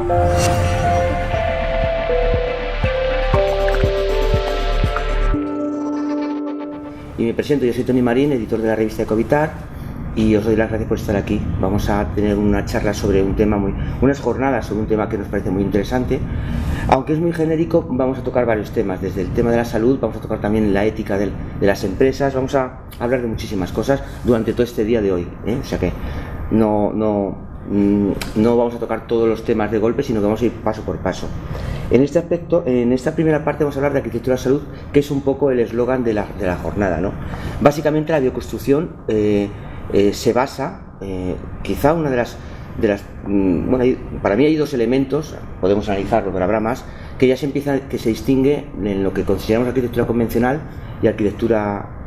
Y me presento, yo soy Toni Marín, editor de la revista Ecovitar, y os doy las gracias por estar aquí. Vamos a tener una charla sobre un tema unas jornadas sobre un tema que nos parece muy interesante. Aunque es muy genérico, vamos a tocar varios temas, desde el tema de la salud, vamos a tocar también la ética de las empresas, vamos a hablar de muchísimas cosas durante todo este día de hoy, O sea que no vamos a tocar todos los temas de golpe, sino que vamos a ir paso por paso. En este aspecto, en esta primera parte vamos a hablar de arquitectura de salud, que es un poco el eslogan de la jornada, ¿no? Básicamente la bioconstrucción se basa, quizá una de las bueno, para mí hay dos elementos, podemos analizarlo, pero habrá más, que ya que se distingue en lo que consideramos arquitectura convencional y arquitectura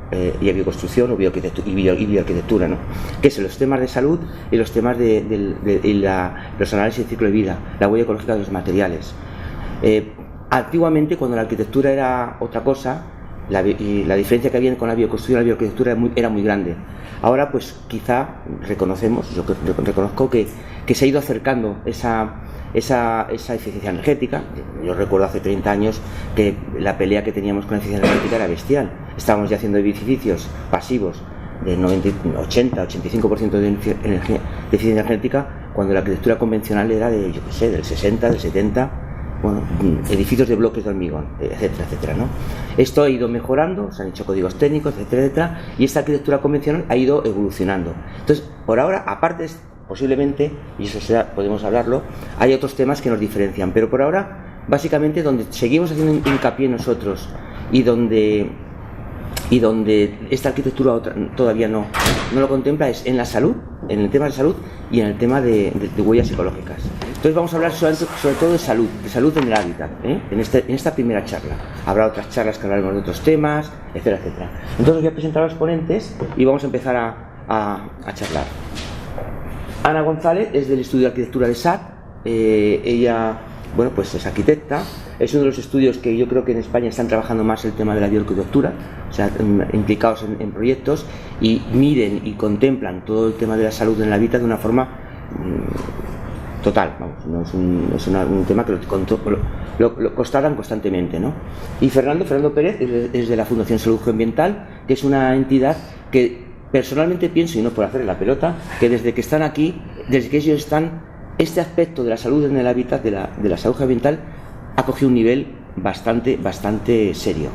y bioconstrucción o bioarquitectura, ¿no? Que son los temas de salud y los temas los análisis de ciclo de vida, la huella ecológica de los materiales. Antiguamente, cuando la arquitectura era otra cosa, y la diferencia que había con la bioconstrucción y la bioarquitectura era muy grande. Ahora, pues quizá yo reconozco que se ha ido acercando esa eficiencia energética. Yo recuerdo hace 30 años que la pelea que teníamos con la eficiencia energética era bestial. Estábamos ya haciendo edificios pasivos de 80-85% de eficiencia energética, cuando la arquitectura convencional era del 60, del 70%. Bueno, edificios de bloques de hormigón, etcétera, etcétera, ¿no? Esto ha ido mejorando, se han hecho códigos técnicos, etcétera, etcétera, y esta arquitectura convencional ha ido evolucionando. Entonces, por ahora, aparte, posiblemente, y eso podemos hablarlo, hay otros temas que nos diferencian, pero por ahora, básicamente, donde seguimos haciendo hincapié nosotros y donde esta arquitectura todavía no lo contempla es en la salud, en el tema de salud y en el tema de huellas ecológicas. Entonces vamos a hablar sobre todo de salud en el hábitat, en esta primera charla. Habrá otras charlas que hablaremos de otros temas, etcétera, etcétera. Entonces voy a presentar a los ponentes y vamos a empezar a charlar. Ana González es del Estudio de Arquitectura de SAT. Ella, bueno, pues es arquitecta. Es uno de los estudios que yo creo que en España están trabajando más el tema de la bioarquitectura, o sea, implicados en proyectos, y miden y contemplan todo el tema de la salud en el hábitat de una forma total, vamos, no es un tema que lo constatan constantemente, ¿no? Y Fernando Pérez es de la Fundación Salud Ambiental, que es una entidad que personalmente pienso, y no por hacerle la pelota, que desde que están aquí, desde que ellos están, este aspecto de la salud en el hábitat, de la salud ambiental, ha cogido un nivel bastante serio.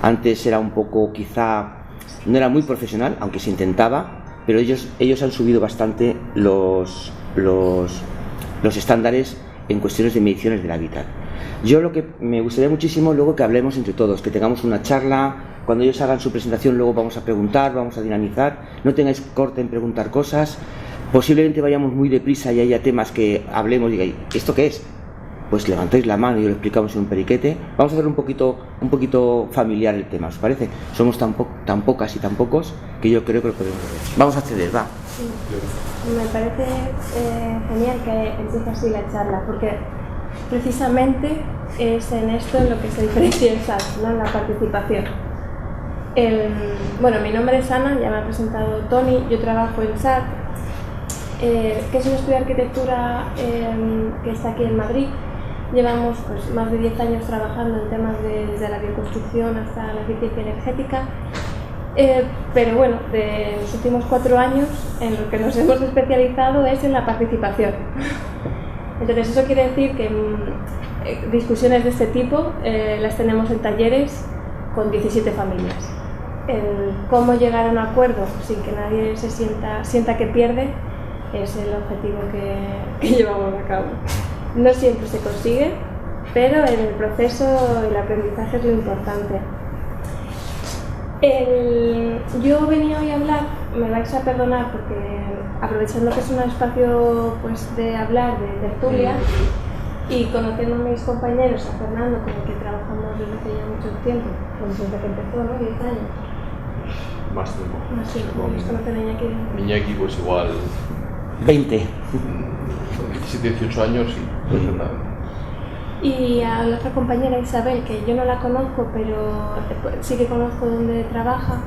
Antes era un poco, quizá, no era muy profesional, aunque se intentaba, pero ellos han subido bastante los estándares en cuestiones de mediciones del hábitat. Yo lo que me gustaría muchísimo luego que hablemos entre todos, que tengamos una charla, cuando ellos hagan su presentación luego vamos a preguntar, vamos a dinamizar, no tengáis corte en preguntar cosas, posiblemente vayamos muy deprisa y haya temas que hablemos y digáis, ¿esto qué es? Pues levantáis la mano y lo explicamos en un periquete. Vamos a hacer un poquito familiar el tema, ¿os parece? Somos tan pocas y tan pocos que yo creo que lo podemos hacer. Vamos a acceder, va. Sí. Me parece genial que empiece así la charla, porque precisamente es en esto en lo que se diferencia el SAT, ¿no? En la participación. Bueno, mi nombre es Ana, ya me ha presentado Toni, yo trabajo en SAT, que es un estudio de arquitectura que está aquí en Madrid. Llevamos pues, más de 10 años trabajando en temas desde la bioconstrucción hasta la eficiencia energética, pero bueno, de los últimos 4 años en lo que nos hemos especializado es en la participación. Entonces eso quiere decir que discusiones de este tipo las tenemos en talleres con 17 familias. El cómo llegar a un acuerdo sin que nadie se sienta que pierde es el objetivo que llevamos a cabo. No siempre se consigue, pero en el proceso el aprendizaje es lo importante. Yo venía hoy a hablar, me vais a perdonar porque aprovechando que es un espacio pues, de hablar, de tertulia, y conociendo a mis compañeros, a Fernando, con el que trabajamos desde hace ya mucho tiempo, pues desde que empezó, ¿no? 10 años. Más tiempo. Más tiempo. ¿Conocen a Iñaki? Iñaki pues igual 20. 17, 18 años y pues nada. Y a la otra compañera Isabel, que yo no la conozco, pero sí que conozco dónde trabaja,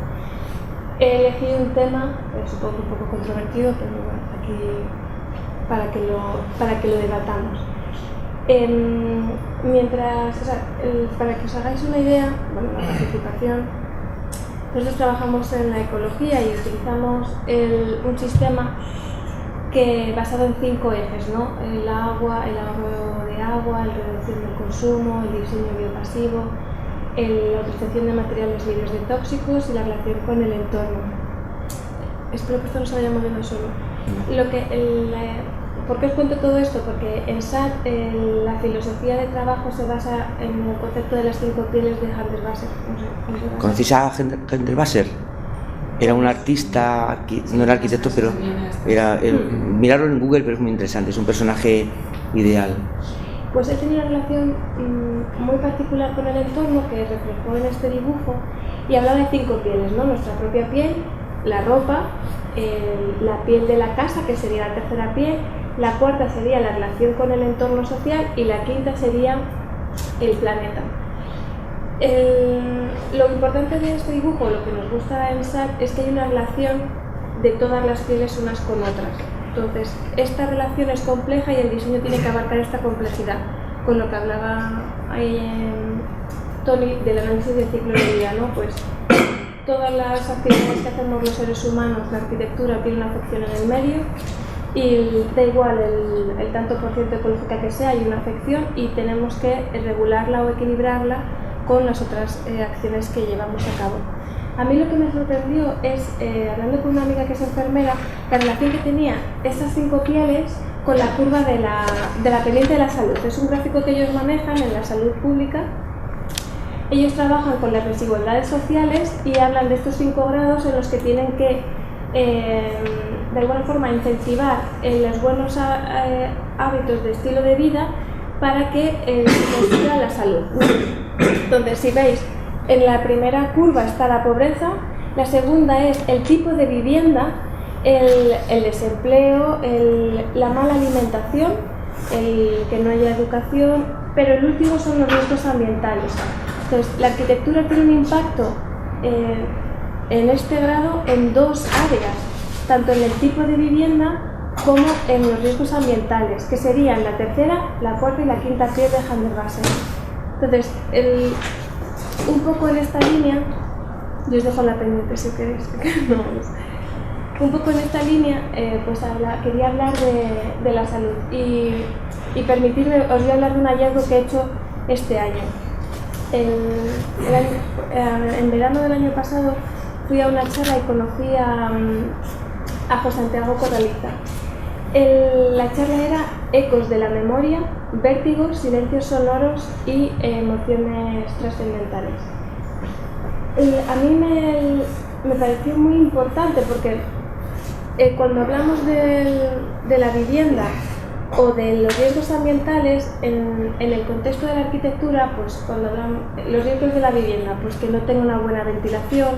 he elegido un tema, supongo un poco controvertido, pero bueno, aquí para que lo debatamos. Para que os hagáis una idea, bueno, la participación, nosotros trabajamos en la ecología y utilizamos un sistema basado en 5 ejes, ¿no? El agua, el ahorro de agua, la reducción del consumo, el diseño biopasivo, la utilización de materiales libres de tóxicos y la relación con el entorno. Espero que esto no se vaya moviendo solo. ¿Por qué os cuento todo esto? Porque en SAT la filosofía de trabajo se basa en el concepto de las 5 pieles de Hundertwasser. ¿Conocéis a Hundertwasser? Era un artista, no era arquitecto, pero mirarlo en Google, pero es muy interesante, es un personaje ideal. Pues él tenía una relación muy particular con el entorno que reflejó en este dibujo y hablaba de 5 pieles, ¿no? Nuestra propia piel, la ropa, la piel de la casa, que sería la tercera piel, la cuarta sería la relación con el entorno social y la quinta sería el planeta. Lo importante de este dibujo, lo que nos gusta en SAT, es que hay una relación de todas las pieles unas con otras. Entonces, esta relación es compleja y el diseño tiene que abarcar esta complejidad, con lo que hablaba ahí Tony del análisis del ciclo de vida, ¿no? Pues todas las actividades que hacemos los seres humanos, la arquitectura tiene una afección en el medio y da igual el tanto por ciento ecológica que sea, hay una afección y tenemos que regularla o equilibrarla con las otras acciones que llevamos a cabo. A mí lo que me sorprendió es, hablando con una amiga que es enfermera, la relación que tenía estas 5 pieles con la curva de la pendiente de la salud. Es un gráfico que ellos manejan en la salud pública. Ellos trabajan con las desigualdades sociales y hablan de estos 5 grados en los que tienen que, de alguna forma, incentivar los buenos hábitos de estilo de vida para que se consiga la salud. Entonces, si veis, en la primera curva está la pobreza, la segunda es el tipo de vivienda, el desempleo, la mala alimentación, el que no haya educación, pero el último son los riesgos ambientales. Entonces, la arquitectura tiene un impacto en este grado en 2 áreas, tanto en el tipo de vivienda como en los riesgos ambientales, que serían la tercera, la cuarta y la quinta piel de Hundertwasser. Entonces, un poco en esta línea, yo os dejo la pendiente si queréis, un poco en esta línea, pues quería hablar de la salud y permitirme, os voy a hablar de un hallazgo que he hecho este año. En verano del año pasado fui a una charla y conocí a José Santiago Corraliza. La charla era Ecos de la memoria, vértigos, silencios sonoros y emociones trascendentales. A mí me pareció muy importante porque cuando hablamos de la vivienda o de los riesgos ambientales en el contexto de la arquitectura, pues cuando hablamos los riesgos de la vivienda, pues que no tenga una buena ventilación,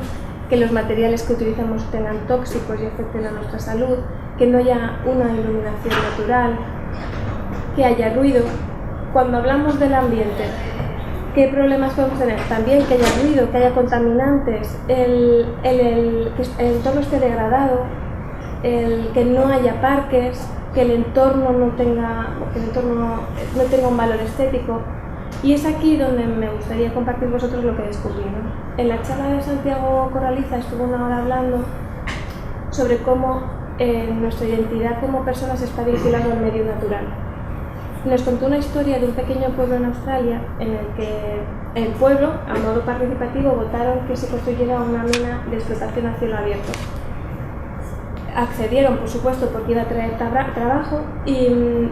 que los materiales que utilizamos tengan tóxicos y afecten a nuestra salud, que no haya una iluminación natural, que haya ruido. Cuando hablamos del ambiente, ¿qué problemas podemos tener? También que haya ruido, que haya contaminantes, que el entorno esté degradado, que no haya parques, que el entorno no tenga un valor estético. Y es aquí donde me gustaría compartir vosotros lo que descubrí, ¿no? En la charla de Santiago Corraliza estuvo 1 hora hablando sobre cómo nuestra identidad como personas está vinculada al medio natural. Nos contó una historia de un pequeño pueblo en Australia en el que el pueblo, a modo participativo, votaron que se construyera una mina de explotación a cielo abierto. Accedieron, por supuesto, porque iba a traer trabajo,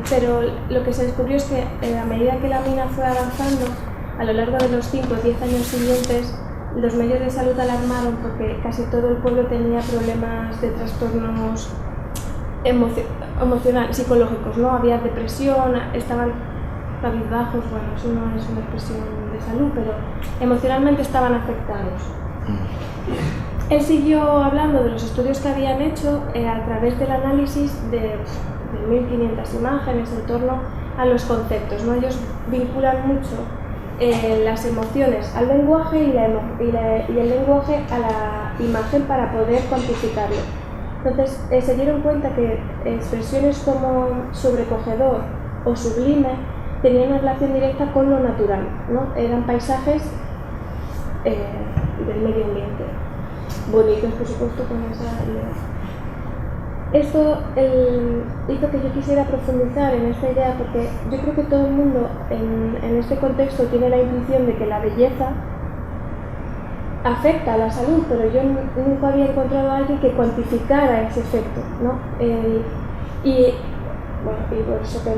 pero lo que se descubrió es que a medida que la mina fue avanzando, a lo largo de los 5 o 10 años siguientes, los medios de salud alarmaron porque casi todo el pueblo tenía problemas de trastornos emocionales, psicológicos, ¿no? Había depresión, estaban cabizbajos, bueno, eso no es una expresión de salud, pero emocionalmente estaban afectados. Él siguió hablando de los estudios que habían hecho a través del análisis de 1500 imágenes en torno a los conceptos, ¿no? Ellos vinculan mucho las emociones al lenguaje y el lenguaje a la imagen para poder cuantificarlo. Entonces se dieron cuenta que expresiones como sobrecogedor o sublime tenían una relación directa con lo natural, ¿no? Eran paisajes del medio ambiente, bonitos por supuesto con esa idea. Esto hizo que yo quisiera profundizar en esta idea porque yo creo que todo el mundo en este contexto tiene la intuición de que la belleza afecta a la salud, pero yo nunca había encontrado a alguien que cuantificara ese efecto, ¿no? Y por eso que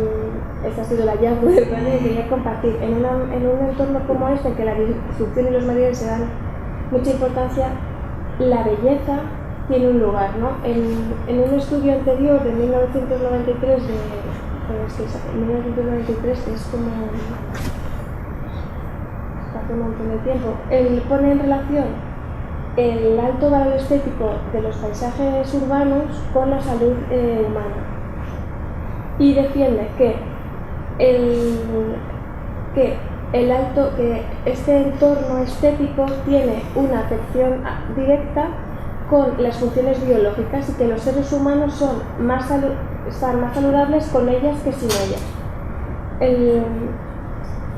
esta ha sido la llave del plan que quería compartir. En un entorno como este, en que la disrupción y los materiales se dan mucha importancia, la belleza tiene un lugar, ¿no? En un estudio anterior de 1993, 1993 es como hace un montón de tiempo, él pone en relación el alto valor estético de los paisajes urbanos con la salud humana y defiende que este entorno estético tiene una afección directa con las funciones biológicas y que los seres humanos están más saludables con ellas que sin ellas.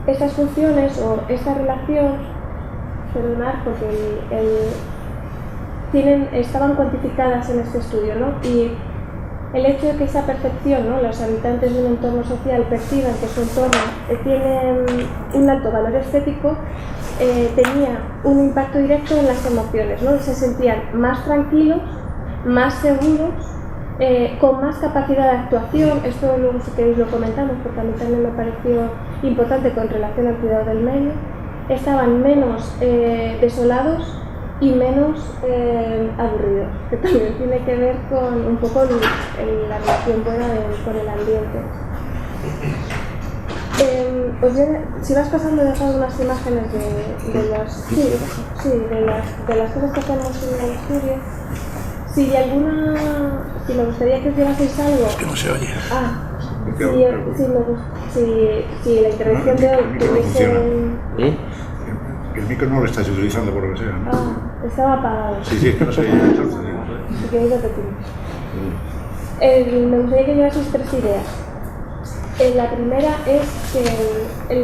Estas funciones o esta relación, perdonad, porque estaban cuantificadas en este estudio, ¿no? Y el hecho de que esa percepción, ¿no?, los habitantes de un entorno social perciban que su entorno tiene un alto valor estético, tenía un impacto directo en las emociones, ¿no? Se sentían más tranquilos, más seguros, con más capacidad de actuación. Esto luego si queréis lo comentamos porque a mí también me pareció importante con relación al cuidado del medio. Estaban menos desolados y menos aburridos, que también tiene que ver con un poco la relación buena con el ambiente. Si vas pasando, he dejado unas imágenes de las cosas que hacemos en el estudio. Si me gustaría que os llevaseis algo. Es que no se oye. Si la intervención de hoy tuviese. El micro no lo estás utilizando por lo que sea, ¿no? Estaba apagado. Sí, es que no se oye. Si queréis repetir. Me gustaría que llevaseis 3 ideas. La primera es que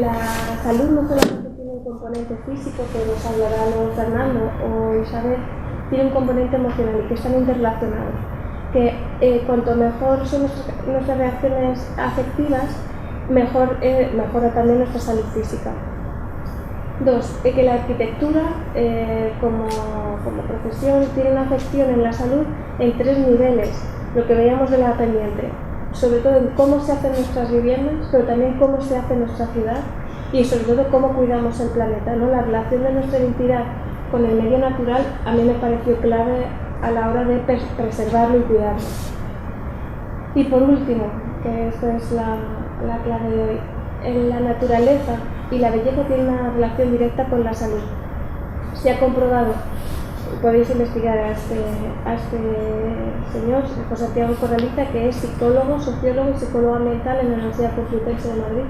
la salud no solamente tiene un componente físico, que nos hablará luego Fernando o Isabel, tiene un componente emocional y que están interrelacionados. Que cuanto mejor son nuestras reacciones afectivas, mejora también nuestra salud física. 2. Que la arquitectura como profesión tiene una afección en la salud en 3 niveles, lo que veíamos de la pendiente, sobre todo en cómo se hacen nuestras viviendas, pero también cómo se hace nuestra ciudad y sobre todo cómo cuidamos el planeta, ¿no? La relación de nuestra identidad con el medio natural a mí me pareció clave a la hora de preservarlo y cuidarlo. Y por último, que esto es la clave de hoy, la naturaleza y la belleza tienen una relación directa con la salud. Se ha comprobado, podéis investigar a este señor, José Santiago Corraliza, que es psicólogo, sociólogo y psicólogo ambiental en la Universidad Complutense de Madrid.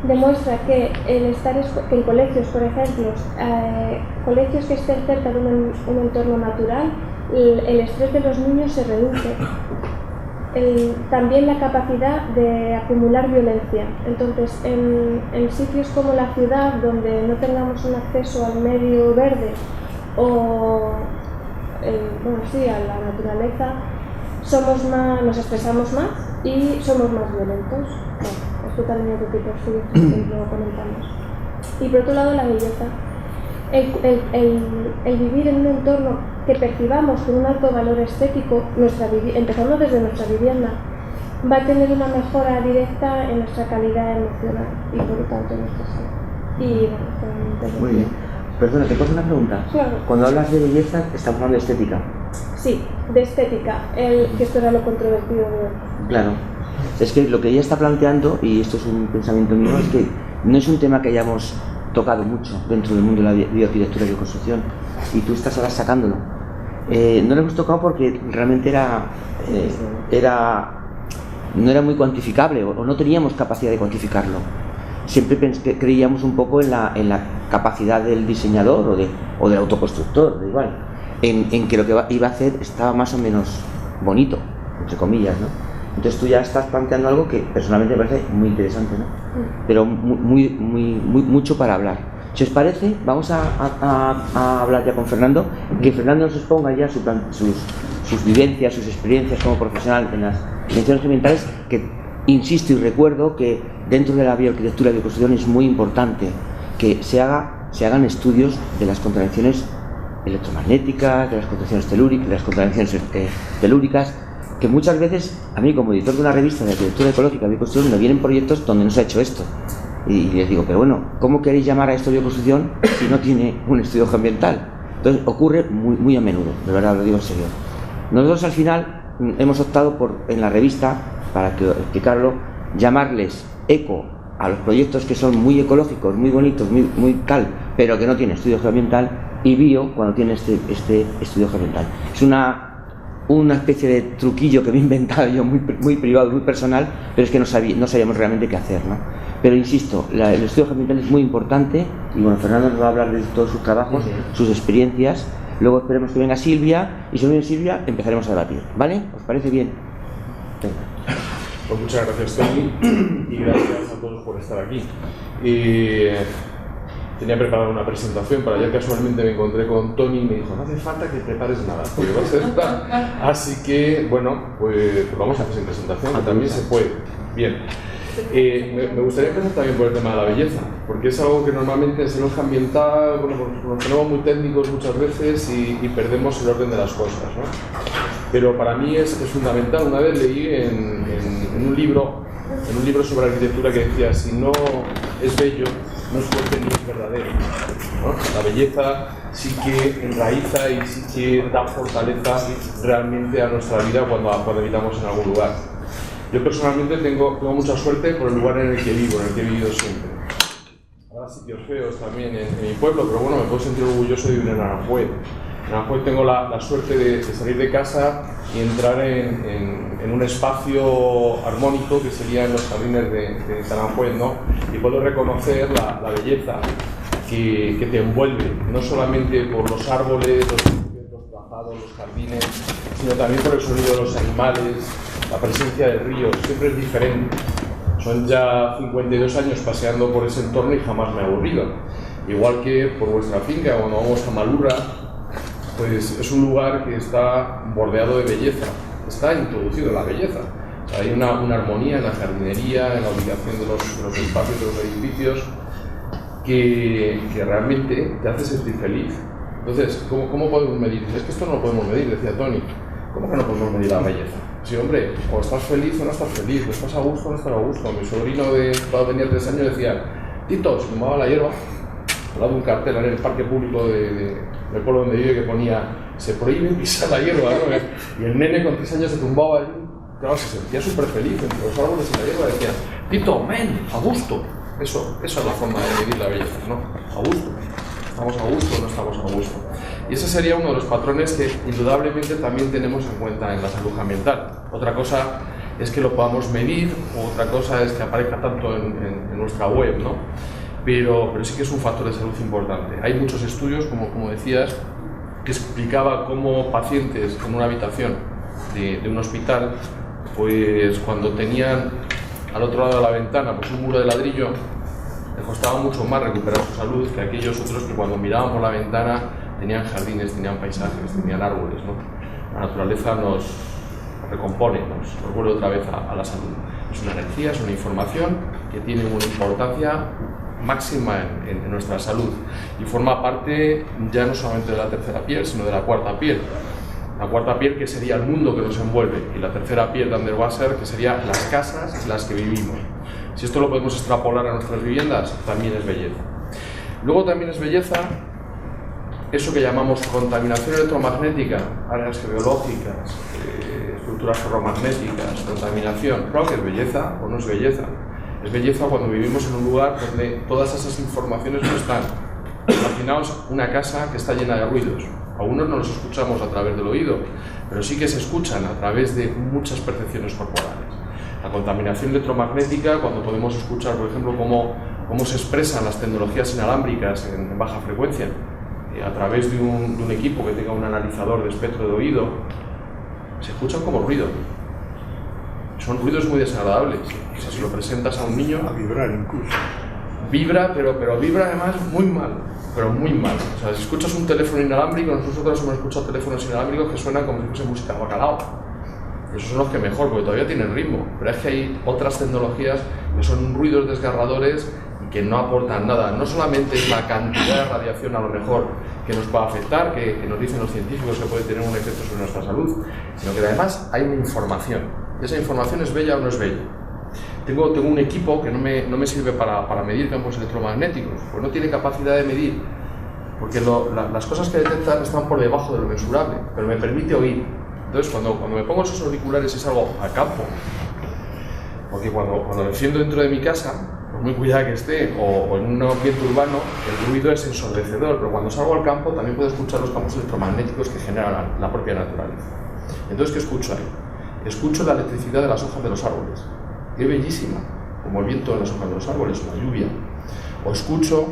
Demuestra que en colegios, por ejemplo, colegios que estén cerca de un entorno natural, el estrés de los niños se reduce. También la capacidad de acumular violencia. Entonces, en sitios como la ciudad, donde no tengamos un acceso al medio verde o a la naturaleza, nos estresamos más y somos más violentos. Esto también otro tipo de estudios que lo comentamos. Y por otro lado, la belleza. El vivir en un entorno que percibamos con un alto valor estético, empezando desde nuestra vivienda, va a tener una mejora directa en nuestra calidad emocional y por lo tanto en nuestra salud. Muy bien. Perdona, te puedo hacer una pregunta. Claro. Cuando hablas de belleza, estamos hablando de estética. Sí, de estética, que esto era lo controvertido de hoy. Claro. Es que lo que ella está planteando, y esto es un pensamiento mío, es que no es un tema que hayamos tocado mucho dentro del mundo de la bioarquitectura y bioconstrucción, y tú estás ahora sacándolo. No lo hemos tocado porque realmente no era muy cuantificable o no teníamos capacidad de cuantificarlo. Siempre creíamos un poco en la capacidad del diseñador o del autoconstructor, da igual, en que lo que iba a hacer estaba más o menos bonito, entre comillas, ¿no? Entonces tú ya estás planteando algo que personalmente me parece muy interesante, ¿no? Pero mucho para hablar. Si os parece, vamos a hablar ya con Fernando, que Fernando nos exponga ya sus vivencias, sus experiencias como profesional en las dimensiones ambientales, que insisto y recuerdo que dentro de la bioarquitectura y bioconstrucción es muy importante que se hagan estudios de las contradicciones electromagnéticas, de las contradicciones telúricas, de las contradicciones telúricas, que muchas veces a mí como editor de una revista de arquitectura ecológica y bioconstrucción me vienen proyectos donde no se ha hecho esto. Y les digo, pero bueno, ¿cómo queréis llamar a esto bioconstrucción si no tiene un estudio ambiental? Entonces ocurre muy a menudo, de verdad lo digo en serio. Nosotros al final hemos optado por, en la revista, para explicarlo, llamarles eco a los proyectos que son muy ecológicos, muy bonitos, muy tal, pero que no tienen estudio geoambiental, y bio cuando tiene este estudio geoambiental. Es una especie de truquillo que me he inventado yo muy privado, muy personal, pero es que no sabíamos realmente qué hacer, ¿no? Pero insisto, el estudio geoambiental es muy importante y bueno, Fernando nos va a hablar de todos sus trabajos, sus experiencias. Luego esperemos que venga Silvia, y si no viene Silvia empezaremos a debatir, ¿vale? ¿Os parece bien? Venga. Pues muchas gracias, Tony, y gracias a todos por estar aquí. Tenía preparada una presentación, pero ayer casualmente me encontré con Tony y me dijo, no hace falta que prepares nada, porque va a ser tal. Así que, bueno, pues vamos a hacer esa presentación, que también se puede. Bien. Me gustaría empezar también por el tema de la belleza, porque es algo que normalmente en el ambiental, bueno, nos ponemos muy técnicos muchas veces y perdemos el orden de las cosas, ¿no? Pero para mí es fundamental. Una vez leí en un libro sobre arquitectura que decía, si no es bello, no es fuerte ni es verdadero, ¿no? La belleza sí que enraiza y sí que da fortaleza realmente a nuestra vida cuando habitamos en algún lugar. Yo personalmente tengo mucha suerte por el lugar en el que vivo, en el que he vivido siempre. Habrá sitios feos también en mi pueblo, pero bueno, me puedo sentir orgulloso de vivir en Aranjuez. En Aranjuez tengo la suerte de salir de casa y entrar en un espacio armónico que serían los jardines de Aranjuez, ¿no? Y puedo reconocer la belleza que te envuelve, no solamente por los árboles, los trazados, los jardines, sino también por el sonido de los animales, la presencia del río. Siempre es diferente. Son ya 52 años paseando por ese entorno y jamás me he aburrido. Igual que por vuestra finca, cuando vamos a Malurra, pues es un lugar que está bordeado de belleza, está introducido en la belleza. O sea, hay una armonía en la jardinería, en la ubicación de los espacios, de los edificios, que realmente te hace sentir feliz. Entonces, ¿cómo podemos medir? Es que esto no lo podemos medir, decía Tony. ¿Cómo que no podemos medir la belleza? Sí, hombre, o estás feliz o no estás feliz, o estás a gusto o no estás a gusto. Mi sobrino cuando tenía 3 años decía, Tito, se tumbaba la hierba, al lado de un cartel en el parque público del pueblo donde vive que ponía, se prohíbe pisar la hierba, ¿no? Y el nene con 3 años se tumbaba allí, claro, se sentía súper feliz entre los árboles y la hierba, decía, Tito, men, a gusto. Eso es la forma de medir la belleza, ¿no? A gusto. ¿Estamos a gusto o no estamos a gusto? Y ese sería uno de los patrones que indudablemente también tenemos en cuenta en la salud ambiental. Otra cosa es que lo podamos medir, otra cosa es que aparezca tanto en nuestra web, ¿no? Pero sí que es un factor de salud importante. Hay muchos estudios, como decías, que explicaba cómo pacientes en una habitación de un hospital, pues cuando tenían al otro lado de la ventana pues un muro de ladrillo, les costaba mucho más recuperar su salud que aquellos otros que cuando miraban por la ventana tenían jardines, tenían paisajes, tenían árboles, ¿no? La naturaleza nos recompone, nos vuelve otra vez a la salud. Es una energía, es una información que tiene una importancia máxima en nuestra salud y forma parte ya no solamente de la tercera piel, sino de la cuarta piel. La cuarta piel, que sería el mundo que nos envuelve, y la tercera piel de Underwasser, que serían las casas en las que vivimos. Si esto lo podemos extrapolar a nuestras viviendas, también es belleza. Luego también es belleza eso que llamamos contaminación electromagnética, áreas geológicas, estructuras ferromagnéticas, contaminación. Claro que es belleza o no es belleza. Es belleza cuando vivimos en un lugar donde todas esas informaciones no están. Imaginaos una casa que está llena de ruidos. Algunos no los escuchamos a través del oído, pero sí que se escuchan a través de muchas percepciones corporales. La contaminación electromagnética, cuando podemos escuchar, por ejemplo, cómo se expresan las tecnologías inalámbricas en baja frecuencia, a través de un equipo que tenga un analizador de espectro de oído, se escuchan como ruido. Son ruidos muy desagradables. O sea, si lo presentas a un niño... A vibrar incluso. Vibra, pero vibra además muy mal, pero muy mal. O sea, si escuchas un teléfono inalámbrico, nosotros hemos escuchado teléfonos inalámbricos que suenan como si fuese música de bacalao. Esos son los que mejor, porque todavía tienen ritmo. Pero es que hay otras tecnologías que son ruidos desgarradores y que no aportan nada. No solamente es la cantidad de radiación a lo mejor que nos puede afectar, que nos dicen los científicos que puede tener un efecto sobre nuestra salud, sino que además hay una información. ¿Esa información es bella o no es bella? Tengo un equipo que no me sirve para medir campos electromagnéticos, pues no tiene capacidad de medir, porque las cosas que detectan están por debajo de lo mensurable, pero me permite oír. Entonces, cuando me pongo esos auriculares y salgo al campo, porque cuando lo enciendo dentro de mi casa, por muy cuidada que esté, o en un ambiente urbano, el ruido es ensordecedor, pero cuando salgo al campo también puedo escuchar los campos electromagnéticos que genera la propia naturaleza. Entonces, ¿qué escucho ahí? Escucho la electricidad de las hojas de los árboles. ¡Qué bellísima! Como el viento en las hojas de los árboles, la lluvia. O escucho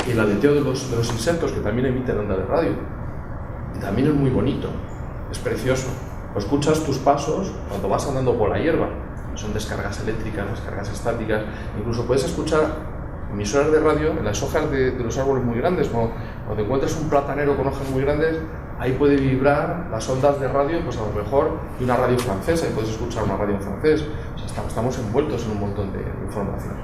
el aleteo de los insectos que también emiten onda de radio. Y también es muy bonito, es precioso. O escuchas tus pasos cuando vas andando por la hierba. Son descargas eléctricas, descargas estáticas. Incluso puedes escuchar emisoras de radio en las hojas de los árboles muy grandes. Cuando encuentras un platanero con hojas muy grandes, ahí puede vibrar las ondas de radio, pues a lo mejor de una radio francesa, y puedes escuchar una radio en francés. O sea, estamos envueltos en un montón de información.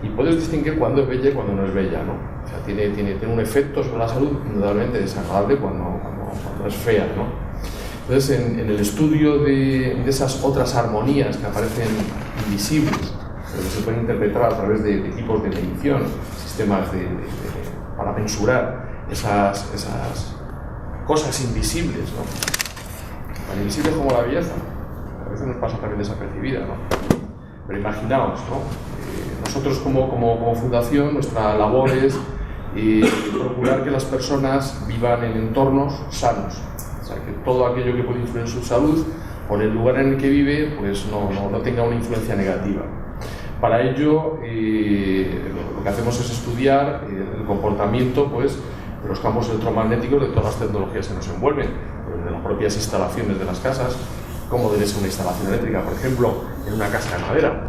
Y puedes distinguir cuándo es bella y cuándo no es bella, ¿no? O sea, tiene un efecto sobre la salud indudablemente desagradable cuando es fea, ¿no? Entonces, en el estudio de esas otras armonías que aparecen invisibles, pero que se pueden interpretar a través de equipos de medición, sistemas para mensurar esas cosas invisibles, ¿no? Tan invisibles como la belleza, a veces nos pasa también desapercibida, ¿no? Pero imaginaos, ¿no? Nosotros como fundación, nuestra labor es procurar que las personas vivan en entornos sanos, o sea, que todo aquello que puede influir en su salud o en el lugar en el que vive, pues no tenga una influencia negativa. Para ello, lo que hacemos es estudiar el comportamiento, pues, de los campos electromagnéticos de todas las tecnologías que nos envuelven, de las propias instalaciones de las casas, cómo debe ser una instalación eléctrica, por ejemplo, en una casa de madera,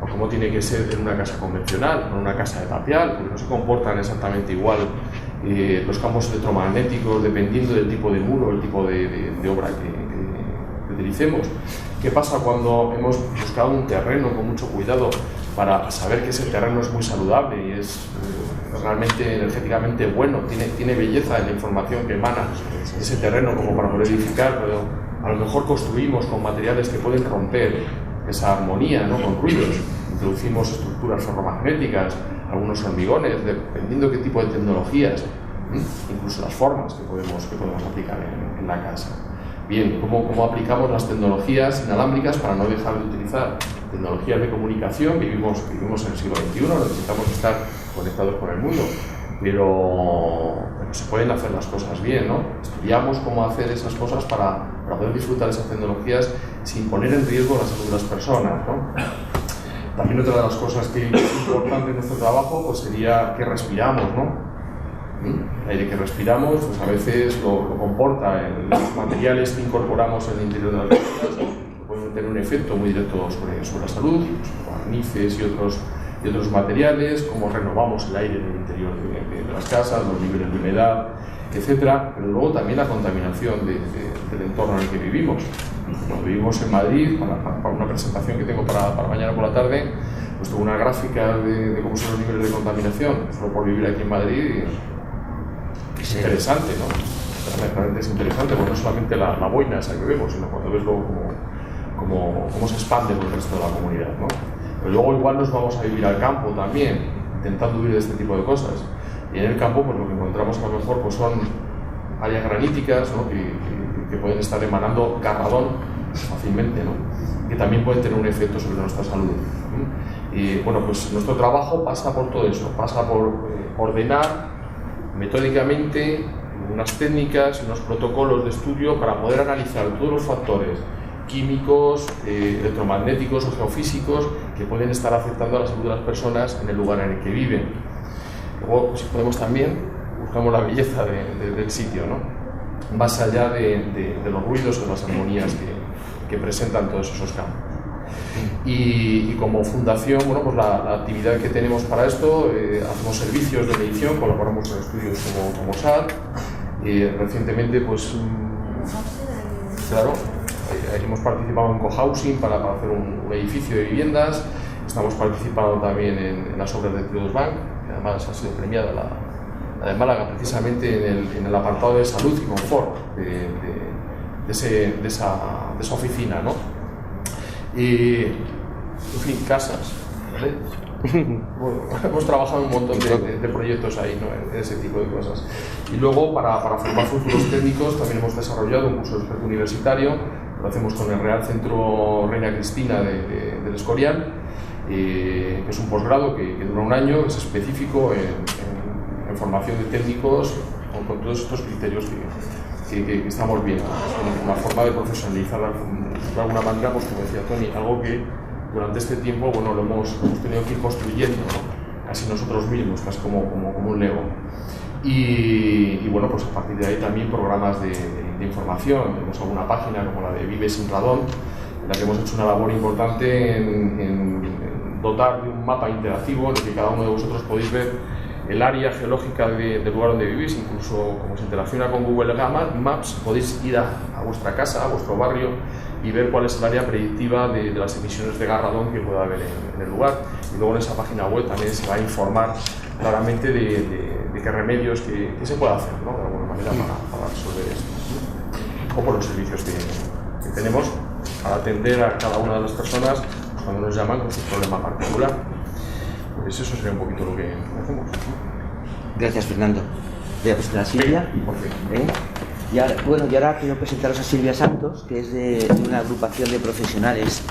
o cómo tiene que ser en una casa convencional, o en una casa de tapial, porque no se comportan exactamente igual los campos electromagnéticos dependiendo del tipo de muro, el tipo de obra que utilicemos. ¿Qué pasa cuando hemos buscado un terreno con mucho cuidado para saber que ese terreno es muy saludable y es realmente energéticamente bueno, tiene belleza en la información que emana ese terreno como para poder edificar, pero a lo mejor construimos con materiales que pueden romper esa armonía, ¿no? Con ruidos, introducimos estructuras ferromagnéticas, algunos hormigones, dependiendo de qué tipo de tecnologías, incluso las formas que podemos aplicar en la casa. Bien, ¿cómo aplicamos las tecnologías inalámbricas para no dejar de utilizar tecnologías de comunicación? Vivimos en el siglo XXI, necesitamos estar conectados con el mundo, pero se pueden hacer las cosas bien, ¿no? Estudiamos cómo hacer esas cosas para poder disfrutar de esas tecnologías sin poner en riesgo la salud de las personas, ¿no? También otra de las cosas que es importante en nuestro trabajo, pues sería que respiramos, ¿no? El aire que respiramos, pues a veces lo comporta los materiales que incorporamos en el interior de las viviendas, pueden tener un efecto muy directo sobre la salud, pues, barnices y otros materiales, cómo renovamos el aire en el interior de las casas, los niveles de humedad, etcétera, pero luego también la contaminación del entorno en el que vivimos. Cuando vivimos en Madrid, para una presentación que tengo para mañana por la tarde, pues tengo una gráfica de cómo son los niveles de contaminación, solo por vivir aquí en Madrid. Es interesante, ¿no? Realmente es interesante, porque no solamente la boina esa que vemos, sino cuando ves luego cómo se expande por el resto de la comunidad, ¿no? Pero luego igual nos vamos a vivir al campo también, intentando huir de este tipo de cosas. Y en el campo, pues lo que encontramos a lo mejor pues son áreas graníticas, ¿no? que pueden estar emanando carradón fácilmente, ¿no? Que también pueden tener un efecto sobre nuestra salud. Y bueno, pues nuestro trabajo pasa por todo eso, pasa por ordenar metódicamente unas técnicas, unos protocolos de estudio para poder analizar todos los factores químicos, electromagnéticos o geofísicos que pueden estar afectando a la salud de las personas en el lugar en el que viven. Luego, pues, si podemos también, buscamos la belleza del sitio, ¿no? Más allá de los ruidos o las armonías que presentan todos esos campos. Y como fundación, bueno, pues la actividad que tenemos para esto, hacemos servicios de medición, colaboramos en estudios como SAT. Recientemente, pues, claro, hemos participado en cohousing para hacer un edificio de viviendas. Estamos participando también en las obras de Triodos Bank, que además ha sido premiada la de Málaga precisamente en el apartado de salud y confort de esa oficina, ¿no? Y, en fin, casas, ¿vale? Bueno, hemos trabajado en un montón de proyectos ahí, ¿no? En ese tipo de cosas. Y luego, para formar futuros técnicos, también hemos desarrollado un curso de experto universitario, lo hacemos con el Real Centro Reina Cristina del Escorial, que es un posgrado que dura un año, es específico en formación de técnicos con todos estos criterios que estamos viendo. Es una forma de profesionalizar de alguna manera, pues como decía Tony, algo que durante este tiempo, bueno, lo hemos tenido que ir construyendo, ¿no? Casi nosotros mismos, casi como un Lego. Y bueno, pues a partir de ahí también programas de información. Tenemos alguna página como la de Vive Sin Radón, en la que hemos hecho una labor importante en dotar de un mapa interactivo en el que cada uno de vosotros podéis ver el área geológica del lugar donde vivís. Incluso como se interacciona con Google Maps, podéis ir a vuestra casa, a vuestro barrio, y ver cuál es el área predictiva de las emisiones de gas radón que pueda haber en el lugar. Y luego en esa página web también se va a informar claramente de qué remedios que se puede hacer, ¿no? De alguna manera para resolver esto. O por los servicios que tenemos para atender a cada una de las personas, pues, cuando nos llaman con su problema particular. Pues eso sería un poquito lo que hacemos. Gracias, Fernando. Voy a presentar a Silvia. Y ahora quiero presentaros a Silvia Santos, que es de una agrupación de profesionales,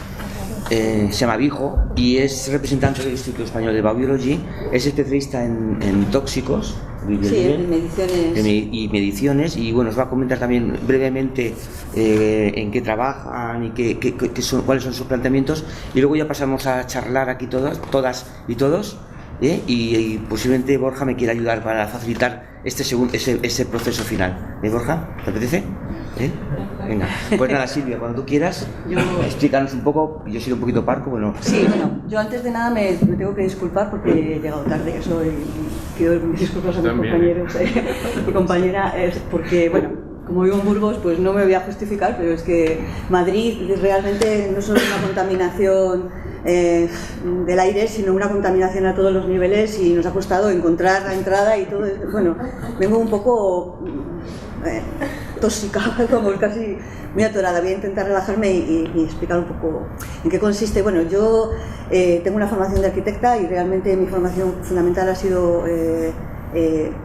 se llama Vijo, y es representante del Instituto Español de Biobiology, es especialista en tóxicos, en mediciones. Y mediciones, y bueno, os va a comentar también brevemente en qué trabajan y cuáles son sus planteamientos, y luego ya pasamos a charlar aquí todas y todos, y posiblemente Borja me quiera ayudar para facilitar ese proceso final. Borja, ¿te apetece? Venga, pues nada, Silvia, cuando tú quieras, explícanos un poco. Yo he sido un poquito parco, bueno. Sí, bueno, yo antes de nada me tengo que disculpar porque he llegado tarde, eso, y pido disculpas a mis compañeros y compañera, porque, bueno, como vivo en Burgos, pues no me voy a justificar, pero es que Madrid realmente no es solo una contaminación del aire, sino una contaminación a todos los niveles, y nos ha costado encontrar la entrada y todo. Bueno, vengo un poco tóxica, como casi muy atorada. Voy a intentar relajarme y explicar un poco en qué consiste. Bueno, yo tengo una formación de arquitecta, y realmente mi formación fundamental ha sido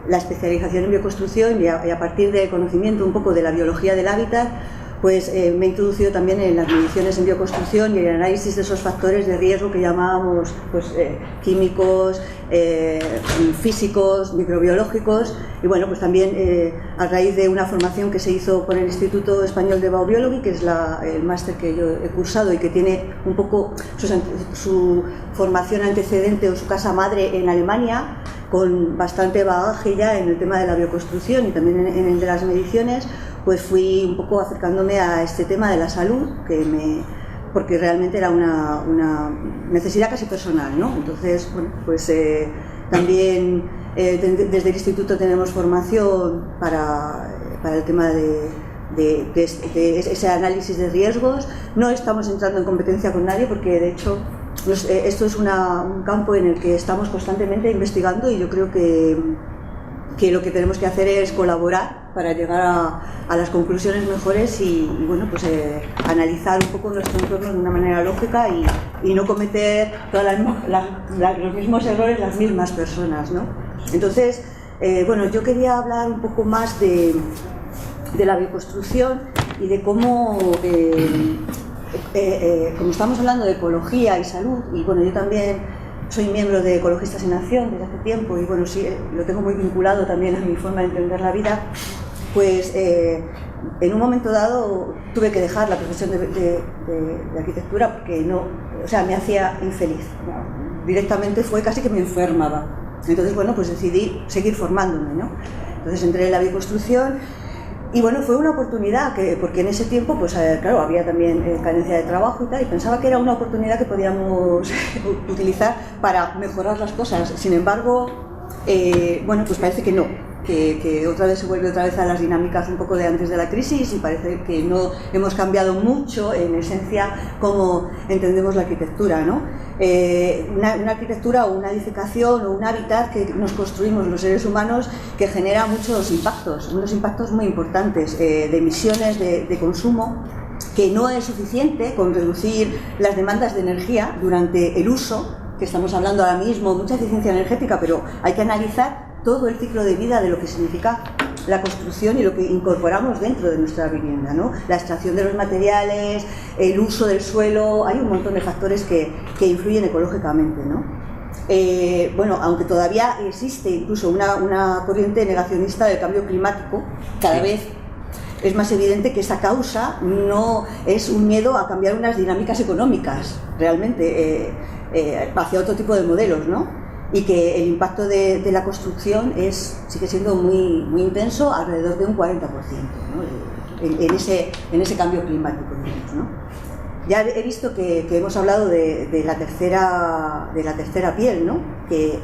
la especialización en bioconstrucción, y a partir del conocimiento un poco de la biología del hábitat, pues me he introducido también en las mediciones en bioconstrucción y en el análisis de esos factores de riesgo que llamábamos, pues, químicos, físicos, microbiológicos. Y bueno, pues también a raíz de una formación que se hizo con el Instituto Español de Biobiology, que es el máster que yo he cursado y que tiene un poco su formación antecedente o su casa madre en Alemania, con bastante bagaje ya en el tema de la bioconstrucción y también en el de las mediciones, pues fui un poco acercándome a este tema de la salud, porque realmente era una necesidad casi personal, ¿no? Entonces, bueno, pues también desde el instituto tenemos formación para el tema de ese análisis de riesgos. No estamos entrando en competencia con nadie, porque de hecho esto es un campo en el que estamos constantemente investigando, y yo creo que lo que tenemos que hacer es colaborar para llegar a las conclusiones mejores y bueno, pues analizar un poco nuestro entorno de una manera lógica y no cometer los mismos errores las mismas personas, ¿no? Entonces, bueno, yo quería hablar un poco más de la bioconstrucción y de cómo, como estamos hablando de ecología y salud, y bueno, yo también soy miembro de Ecologistas en Acción desde hace tiempo, y bueno, sí, lo tengo muy vinculado también a mi forma de entender la vida, pues en un momento dado tuve que dejar la profesión de arquitectura porque me hacía infeliz, ¿no? Directamente fue casi que me enfermaba. Entonces, bueno, pues decidí seguir formándome, ¿no? Entonces entré en la bioconstrucción Y bueno, fue una oportunidad, porque en ese tiempo, pues claro, había también carencia de trabajo y tal, y pensaba que era una oportunidad que podíamos utilizar para mejorar las cosas. Sin embargo, bueno, pues parece que no, que otra vez se vuelve otra vez a las dinámicas un poco de antes de la crisis, y parece que no hemos cambiado mucho, en esencia, cómo entendemos la arquitectura, ¿no? Una arquitectura o una edificación o un hábitat que nos construimos los seres humanos, que genera muchos impactos, unos impactos muy importantes, de emisiones, de consumo, que no es suficiente con reducir las demandas de energía durante el uso, que estamos hablando ahora mismo, mucha eficiencia energética, pero hay que analizar todo el ciclo de vida de lo que significa la construcción y lo que incorporamos dentro de nuestra vivienda, ¿no? La extracción de los materiales, el uso del suelo, hay un montón de factores que influyen ecológicamente, ¿no? Bueno, aunque todavía existe incluso una corriente negacionista del cambio climático, cada vez es más evidente que esa causa no es un miedo a cambiar unas dinámicas económicas, realmente, hacia otro tipo de modelos, ¿no? Y que el impacto de la construcción sigue siendo muy intenso, alrededor de un 40%, ¿no? en ese cambio climático, digamos, ¿no? Ya he visto que hemos hablado de la tercera piel, ¿no? Que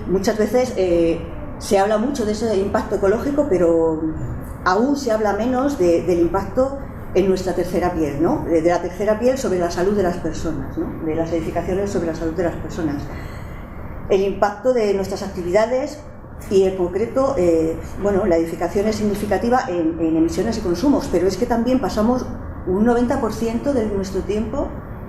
muchas veces se habla mucho de ese impacto ecológico, pero aún se habla menos del impacto en nuestra tercera piel, ¿no? De la tercera piel sobre la salud de las personas, ¿no? De las edificaciones sobre la salud de las personas. El impacto de nuestras actividades y en concreto, bueno, la edificación es significativa en emisiones y consumos, pero es que también pasamos un 90% de nuestro tiempo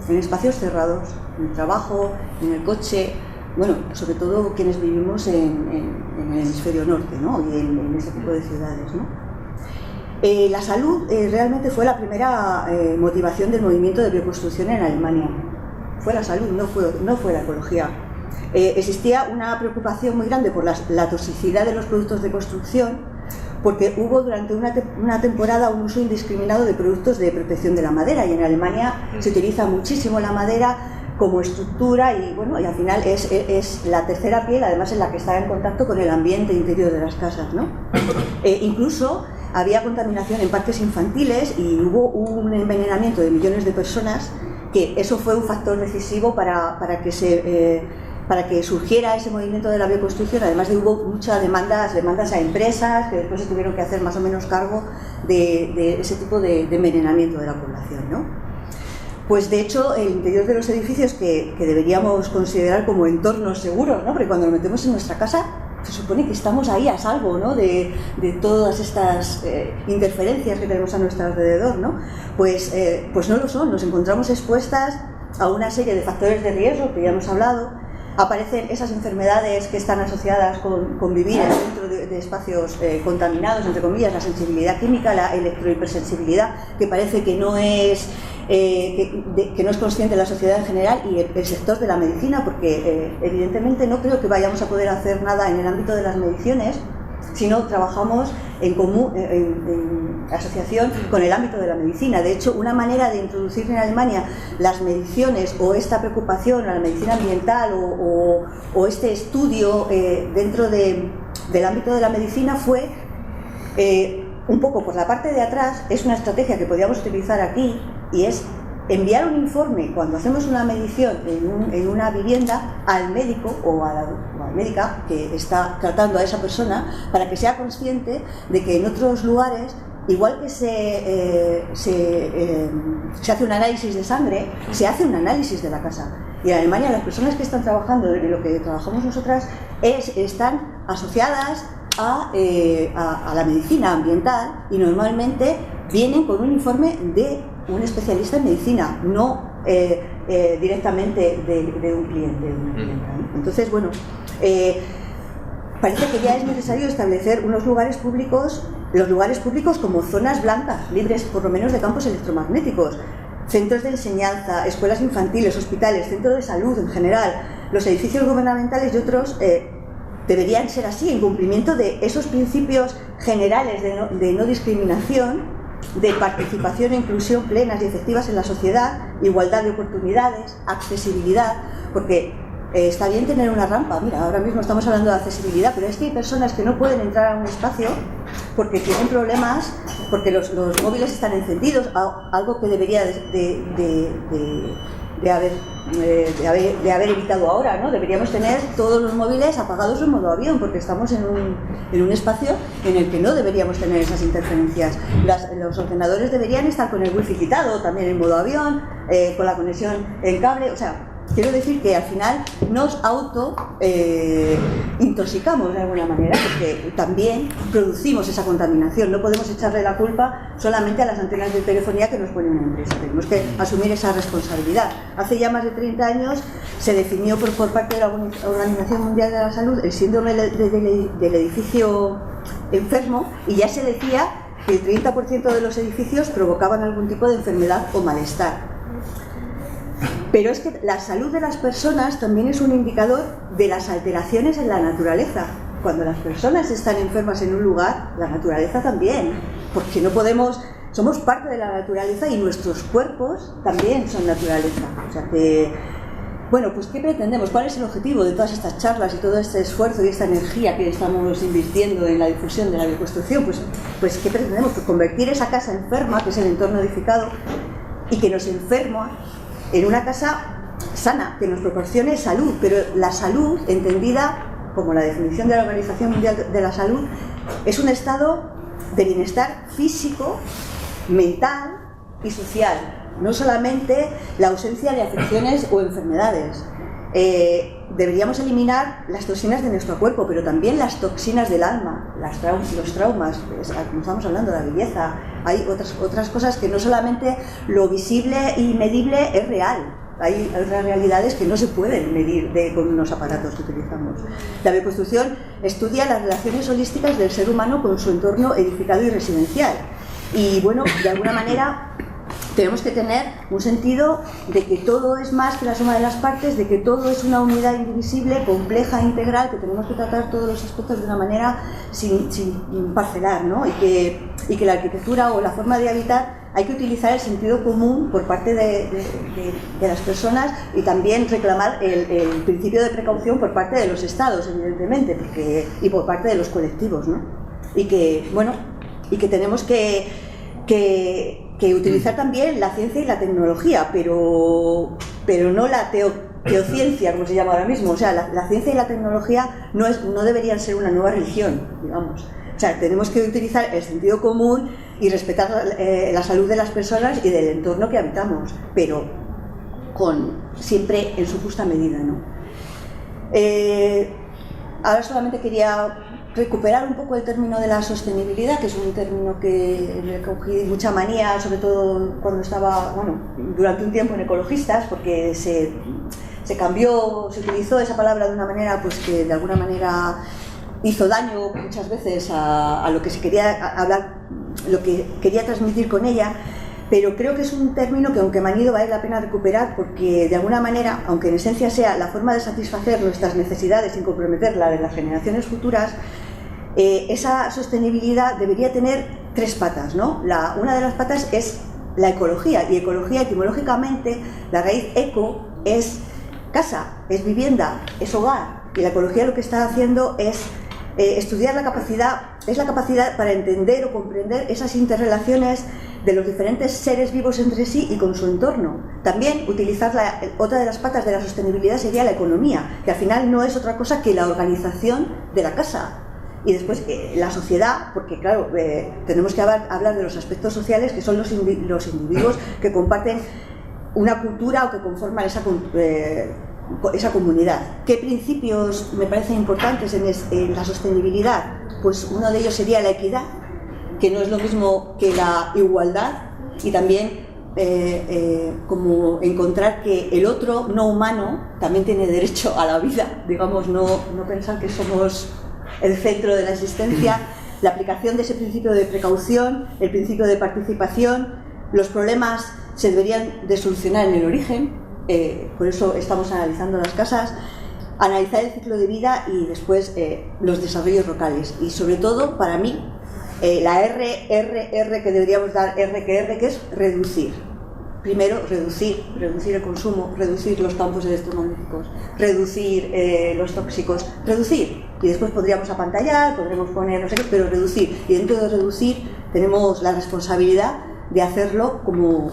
en espacios cerrados, en el trabajo, en el coche, bueno, sobre todo quienes vivimos en el hemisferio norte, ¿no? Y en este tipo de ciudades, ¿no? La salud realmente fue la primera motivación del movimiento de bioconstrucción en Alemania. Fue la salud, no fue la ecología. Existía una preocupación muy grande por la toxicidad de los productos de construcción, porque hubo durante una temporada un uso indiscriminado de productos de protección de la madera, y en Alemania se utiliza muchísimo la madera como estructura, y bueno, y al final es la tercera piel, además, en la que está en contacto con el ambiente interior de las casas, ¿no? Incluso había contaminación en parques infantiles y hubo un envenenamiento de millones de personas, que eso fue un factor decisivo para que surgiera ese movimiento de la bioconstrucción. Además de hubo muchas demandas a empresas que después se tuvieron que hacer más o menos cargo de ese tipo de envenenamiento de la población, ¿no? Pues de hecho el interior de los edificios que deberíamos considerar como entornos seguros, ¿no? Porque cuando nos metemos en nuestra casa se supone que estamos ahí a salvo, ¿no? de todas estas interferencias que tenemos a nuestro alrededor, ¿no? Pues no lo son, nos encontramos expuestas a una serie de factores de riesgo que ya hemos hablado. Aparecen esas enfermedades que están asociadas con vivir dentro de espacios contaminados, entre comillas, la sensibilidad química, la electrohipersensibilidad, que parece que no es consciente la sociedad en general, y el sector de la medicina, porque evidentemente no creo que vayamos a poder hacer nada en el ámbito de las mediciones si no trabajamos en común, en asociación con el ámbito de la medicina. De hecho, una manera de introducir en Alemania las mediciones o esta preocupación a la medicina ambiental o este estudio dentro del ámbito de la medicina fue un poco por la parte de atrás. Es una estrategia que podíamos utilizar aquí, y es enviar un informe cuando hacemos una medición en una vivienda al médico o a la médica que está tratando a esa persona, para que sea consciente de que en otros lugares, igual que se hace un análisis de sangre, se hace un análisis de la casa. Y en Alemania las personas que están trabajando en lo que trabajamos nosotras están asociadas a la medicina ambiental, y normalmente vienen con un informe de un especialista en medicina, no directamente de un cliente, de una clienta, ¿no? Entonces, bueno, parece que ya es necesario establecer unos lugares públicos, los lugares públicos como zonas blancas, libres por lo menos de campos electromagnéticos, centros de enseñanza, escuelas infantiles, hospitales, centros de salud en general. Los edificios gubernamentales y otros deberían ser así, en cumplimiento de esos principios generales de no discriminación, de participación e inclusión plenas y efectivas en la sociedad, igualdad de oportunidades, accesibilidad, porque está bien tener una rampa. Mira, ahora mismo estamos hablando de accesibilidad, pero es que hay personas que no pueden entrar a un espacio porque tienen problemas, porque los móviles están encendidos, algo que debería de haber evitado ahora, ¿no? Deberíamos tener todos los móviles apagados en modo avión, porque estamos en un espacio en el que no deberíamos tener esas interferencias. Los ordenadores deberían estar con el wifi quitado, también en modo avión, con la conexión en cable, o sea, quiero decir que al final nos intoxicamos de alguna manera, porque también producimos esa contaminación. No podemos echarle la culpa solamente a las antenas de telefonía que nos pone una empresa. Tenemos que asumir esa responsabilidad. Hace ya más de 30 años se definió por parte de la Organización Mundial de la Salud el síndrome del edificio enfermo, y ya se decía que el 30% de los edificios provocaban algún tipo de enfermedad o malestar. Pero es que la salud de las personas también es un indicador de las alteraciones en la naturaleza. Cuando las personas están enfermas en un lugar, la naturaleza también, porque no podemos, somos parte de la naturaleza y nuestros cuerpos también son naturaleza. O sea que, bueno, pues ¿qué pretendemos? ¿Cuál es el objetivo de todas estas charlas y todo este esfuerzo y esta energía que estamos invirtiendo en la difusión de la bioconstrucción? Pues ¿qué pretendemos? Pues convertir esa casa enferma, que es el entorno edificado, y que nos enferma, en una casa sana, que nos proporcione salud, pero la salud, entendida como la definición de la Organización Mundial de la Salud, es un estado de bienestar físico, mental y social, no solamente la ausencia de afecciones o enfermedades. Deberíamos eliminar las toxinas de nuestro cuerpo, pero también las toxinas del alma, los traumas, como estamos hablando de la belleza. Hay otras cosas que no solamente lo visible y medible es real. Hay otras realidades que no se pueden medir con unos aparatos que utilizamos. La bioconstrucción estudia las relaciones holísticas del ser humano con su entorno edificado y residencial. Y bueno, de alguna manera tenemos que tener un sentido de que todo es más que la suma de las partes, de que todo es una unidad indivisible, compleja, integral, que tenemos que tratar todos los aspectos de una manera sin parcelar, ¿no? Y que la arquitectura o la forma de habitar hay que utilizar el sentido común por parte de las personas, y también reclamar el principio de precaución por parte de los estados, evidentemente, y por parte de los colectivos, ¿no? Y que tenemos que utilizar también la ciencia y la tecnología, pero no la teociencia, como se llama ahora mismo. O sea, la ciencia y la tecnología no deberían ser una nueva religión, digamos. O sea, tenemos que utilizar el sentido común y respetar la salud de las personas y del entorno que habitamos, pero siempre en su justa medida, ¿no? Ahora solamente quería recuperar un poco el término de la sostenibilidad, que es un término que le cogí mucha manía, sobre todo cuando estaba, durante un tiempo en Ecologistas, porque se utilizó esa palabra de una manera pues que de alguna manera hizo daño muchas veces a lo que se quería hablar, lo que quería transmitir con ella. Pero creo que es un término que, aunque manido, vale la pena recuperar, porque de alguna manera, aunque en esencia sea la forma de satisfacer nuestras necesidades sin comprometer la de las generaciones futuras, esa sostenibilidad debería tener tres patas, ¿no? Una de las patas es la ecología, y ecología etimológicamente, la raíz eco es casa, es vivienda, es hogar, y la ecología lo que está haciendo es estudiar la capacidad para entender o comprender esas interrelaciones de los diferentes seres vivos entre sí y con su entorno. También utilizar otra de las patas de la sostenibilidad sería la economía, que al final no es otra cosa que la organización de la casa. Y después la sociedad, porque claro, tenemos que hablar de los aspectos sociales, que son los individuos que comparten una cultura o que conforman esa comunidad. ¿Qué principios me parecen importantes en la sostenibilidad? Pues uno de ellos sería la equidad, que no es lo mismo que la igualdad, y también como encontrar que el otro no humano también tiene derecho a la vida, digamos, no pensar que somos el centro de la existencia. La aplicación de ese principio de precaución, el principio de participación. Los problemas se deberían de solucionar en el origen, por eso estamos analizando las casas, analizar el ciclo de vida y después los desarrollos locales. Y sobre todo, para mí, la R que deberíamos dar, que es reducir. primero, reducir el consumo, reducir los campos electromagnéticos, reducir los tóxicos, reducir. Y después podríamos apantallar, podremos poner no sé qué, pero reducir. Y dentro de reducir tenemos la responsabilidad de hacerlo como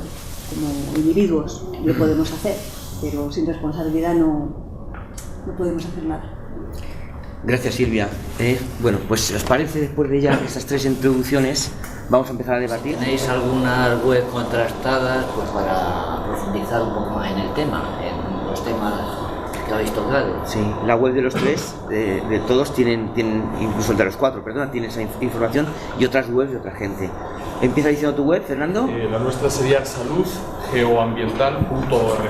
individuos. Lo podemos hacer, pero sin responsabilidad no podemos hacer nada. Gracias, Silvia. Bueno, pues si os parece, después de ya estas 3 introducciones, vamos a empezar a debatir. ¿Tenéis algunas web contrastadas pues, para profundizar un poco más en el tema, en los temas que habéis tocado? Sí, la web de los 3, de todos, tienen, incluso el de los 4, perdona, tiene esa información, y otras webs de otra gente. Empieza diciendo tu web, Fernando. La nuestra sería saludgeoambiental.org,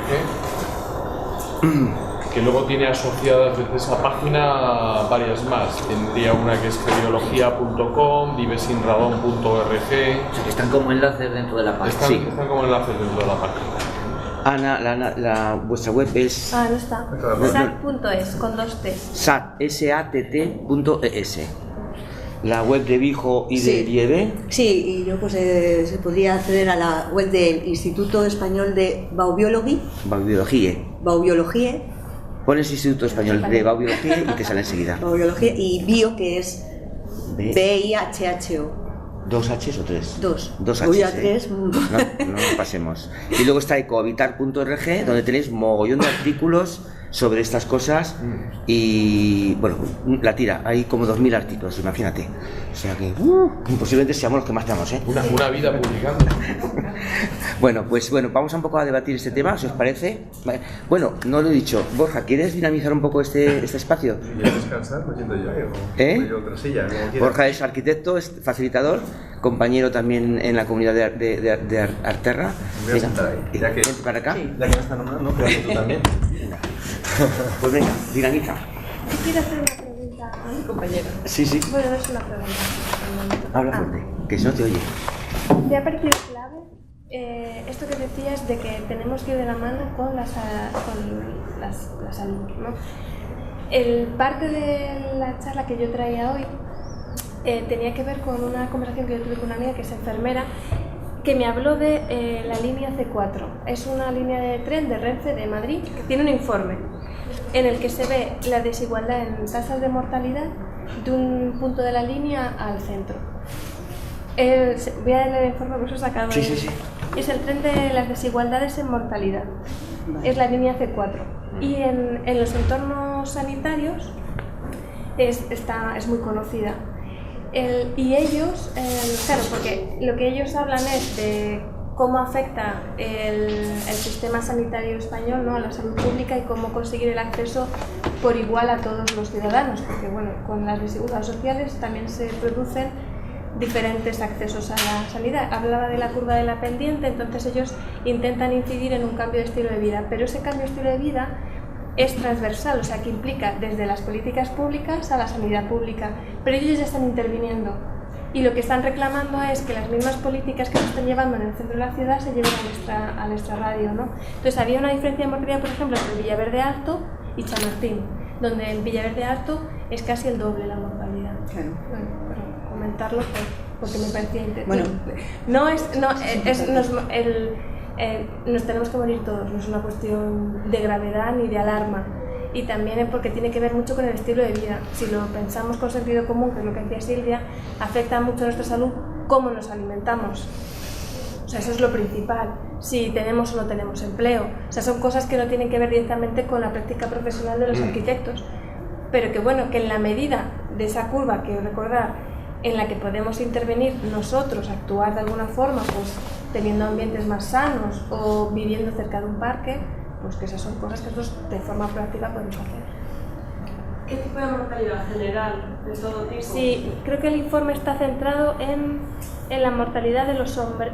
que luego tiene asociadas desde esa página varias más. Tendría una que es gebiología.com, divesinradon.org. O sea, que están como enlaces dentro de la página. Están como enlaces dentro de la página. Ana, vuestra web es... no está. sat.es, con 2 T. SATT.es. La web de Vijo y de Lieve. Sí, y yo pues se podría acceder a la web del Instituto Español de Baubiologie. Baubiologie. Pones Instituto Español de Baubiología y te sale enseguida. Baubiología y bio, que es BIHHO. 2 H's o 3? 2. 2 H's. Voy a 3. No nos pasemos. Y luego está ecohabitar.org, donde tenéis mogollón de artículos sobre estas cosas y, bueno, la tira, hay como 2000 artículos, imagínate. O sea que, posiblemente seamos los que más tenemos, ¿eh? Una vida publicando. Bueno, pues vamos un poco a debatir este tema, si os parece. Bueno, no lo he dicho. Borja, ¿quieres dinamizar un poco este espacio? ¿Quieres descansar? Me siento yo. Otra silla, Borja es arquitecto, es facilitador, compañero también en la comunidad de Arterra. Voy a sentar ahí. Vente para acá. Ya que me está nombrando, creo que tú también. Pues venga, dinamiza. Quiero hacer una pregunta a mi compañero. Sí. Bueno, no es una pregunta. Habla fuerte, que si no te oye. Me ha parecido clave esto que decías de que tenemos que ir de la mano con la salud, ¿no? El parte de la charla que yo traía hoy tenía que ver con una conversación que yo tuve con una amiga que es enfermera, que me habló de la línea C4. Es una línea de tren de Renfe de Madrid que tiene un informe en el que se ve la desigualdad en tasas de mortalidad de un punto de la línea al centro. Voy a leer el informe que os he sacado. Sí. Es el tren de las desigualdades en mortalidad. Es la línea C4. Y en los entornos sanitarios es muy conocida. Y ellos, claro, porque lo que ellos hablan es de cómo afecta el sistema sanitario español, ¿no?, a la salud pública y cómo conseguir el acceso por igual a todos los ciudadanos, porque bueno, con las desigualdades sociales también se producen diferentes accesos a la sanidad. Hablaba de la curva de la pendiente, entonces ellos intentan incidir en un cambio de estilo de vida, pero ese cambio de estilo de vida es transversal, o sea que implica desde las políticas públicas a la sanidad pública, pero ellos ya están interviniendo y lo que están reclamando es que las mismas políticas que se están llevando en el centro de la ciudad se lleven al extrarradio, ¿no? Entonces había una diferencia de mortalidad, por ejemplo, entre Villaverde Alto y Chamartín, donde en Villaverde Alto es casi el doble la mortalidad. Claro. Bueno, pero comentarlo porque me parecía interesante. Bueno, nos tenemos que morir todos, no es una cuestión de gravedad ni de alarma, y también porque tiene que ver mucho con el estilo de vida. Si lo pensamos con sentido común, que es lo que decía Silvia, afecta mucho a nuestra salud cómo nos alimentamos. O sea, eso es lo principal, si tenemos o no tenemos empleo. O sea, son cosas que no tienen que ver directamente con la práctica profesional de los arquitectos, pero que bueno, que en la medida de esa curva, que recordar, en la que podemos intervenir nosotros, actuar de alguna forma, pues teniendo ambientes más sanos o viviendo cerca de un parque, pues que esas son cosas que nosotros de forma práctica podemos hacer. ¿Qué tipo de mortalidad general de todo tipo? Sí, creo que el informe está centrado en la mortalidad de los hombres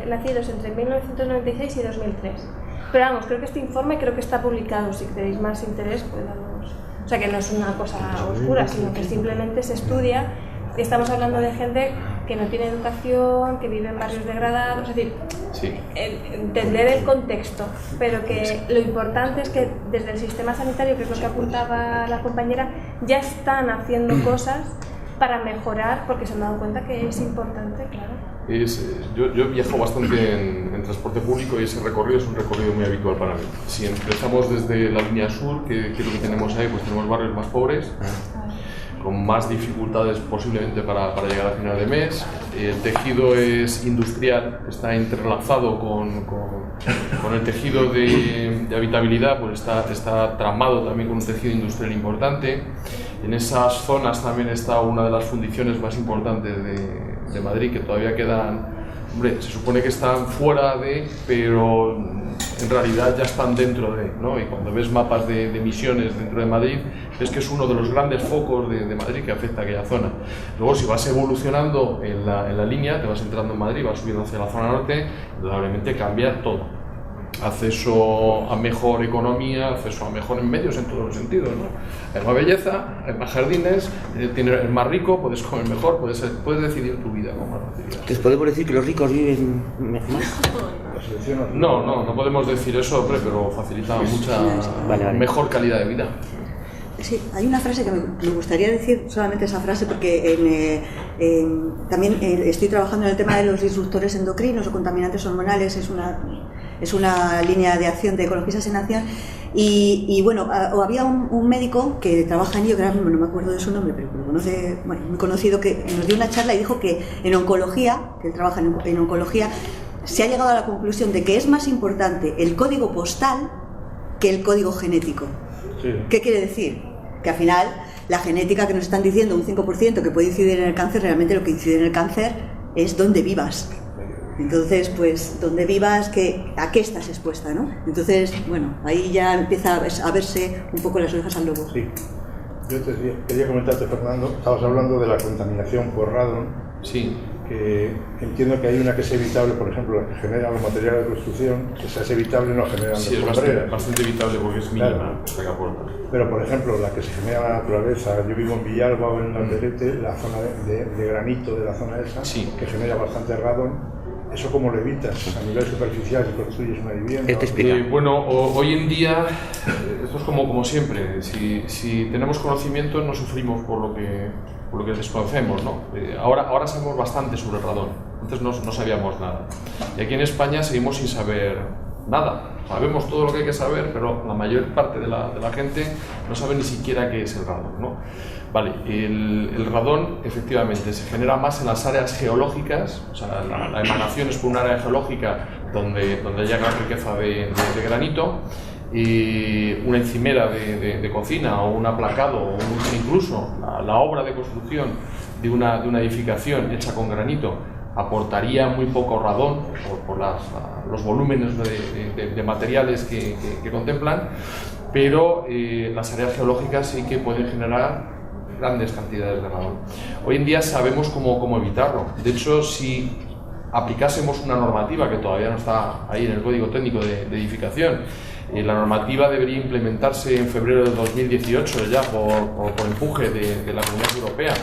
nacidos entre 1996 y 2003. Pero vamos, creo que este informe está publicado, si tenéis más interés, pues vamos. O sea, que no es una cosa oscura, sino que simplemente se estudia. Estamos hablando de gente que no tiene educación, que vive en barrios degradados, es decir, entender el contexto, pero que lo importante es que desde el sistema sanitario, que es lo que apuntaba la compañera, ya están haciendo cosas para mejorar, porque se han dado cuenta que es importante, claro. Yo he viajado bastante en transporte público y ese recorrido es un recorrido muy habitual para mí. Si empezamos desde la línea sur, que es lo que tenemos ahí, pues tenemos barrios más pobres, con más dificultades posiblemente para llegar a final de mes. El tejido es industrial, está entrelazado con el tejido de habitabilidad, pues está tramado también con un tejido industrial importante. En esas zonas también está una de las fundiciones más importantes de Madrid, que todavía quedan, hombre, se supone que están fuera pero en realidad ya están dentro ¿no? Y cuando ves mapas de emisiones dentro de Madrid, ves que es uno de los grandes focos de Madrid que afecta a aquella zona. Luego, si vas evolucionando en la línea, te vas entrando en Madrid, vas subiendo hacia la zona norte, indudablemente cambia todo. Acceso a mejor economía, acceso a mejores medios en todos los sentidos, ¿no? Hay más belleza, hay más jardines, eres más rico, puedes comer mejor, puedes decidir tu vida con más facilidad. Entonces, ¿podemos decir que los ricos viven más? No podemos decir eso, hombre, pero facilita mucha mejor calidad de vida. Sí, hay una frase que me gustaría decir, solamente esa frase, porque también estoy trabajando en el tema de los disruptores endocrinos o contaminantes hormonales, es una línea de acción de Ecologistas en Acción, y bueno, había un médico que trabaja en ello, que ahora mismo no me acuerdo de su nombre, pero lo conoce, bueno, muy conocido, que nos dio una charla y dijo que en oncología, que él trabaja en oncología, se ha llegado a la conclusión de que es más importante el código postal que el código genético. Sí. ¿Qué quiere decir? Que al final la genética que nos están diciendo, un 5% que puede incidir en el cáncer, realmente lo que incide en el cáncer es dónde vivas. Entonces, pues, dónde vivas, a qué estás expuesta, ¿no? Entonces, bueno, ahí ya empieza a verse un poco las orejas al lobo. Sí. Yo quería comentarte, Fernando, estabas hablando de la contaminación por radon. Sí. Que entiendo que hay una que es evitable, por ejemplo, la que genera los materiales de construcción, que esa es evitable, no generan sí, las es bastante evitable porque es mínima. Claro. Pero, por ejemplo, la que se genera en la naturaleza, yo vivo en Villalba o en Landerete, la zona de granito de la zona esa, sí, que genera bastante radon. ¿Eso cómo lo evitas? A nivel superficial, si construyes una vivienda. Bueno, hoy en día, esto es como siempre, si tenemos conocimiento no sufrimos por lo que desconocemos, ¿no? Ahora sabemos bastante sobre el radón, antes no sabíamos nada. Y aquí en España seguimos sin saber nada. Sabemos todo lo que hay que saber, pero la mayor parte de la gente no sabe ni siquiera qué es el radón, ¿no? Vale, el radón efectivamente se genera más en las áreas geológicas, o sea, la emanación es por una área geológica donde haya gran riqueza de granito, y una encimera de cocina o un aplacado o incluso la obra de construcción de una edificación hecha con granito aportaría muy poco radón por los volúmenes de materiales que contemplan, pero las áreas geológicas sí que pueden generar grandes cantidades de radón. Hoy en día sabemos cómo evitarlo. De hecho, si aplicásemos una normativa que todavía no está ahí en el Código Técnico de Edificación, la normativa debería implementarse en febrero de 2018 ya por empuje de la Comunidad Europea.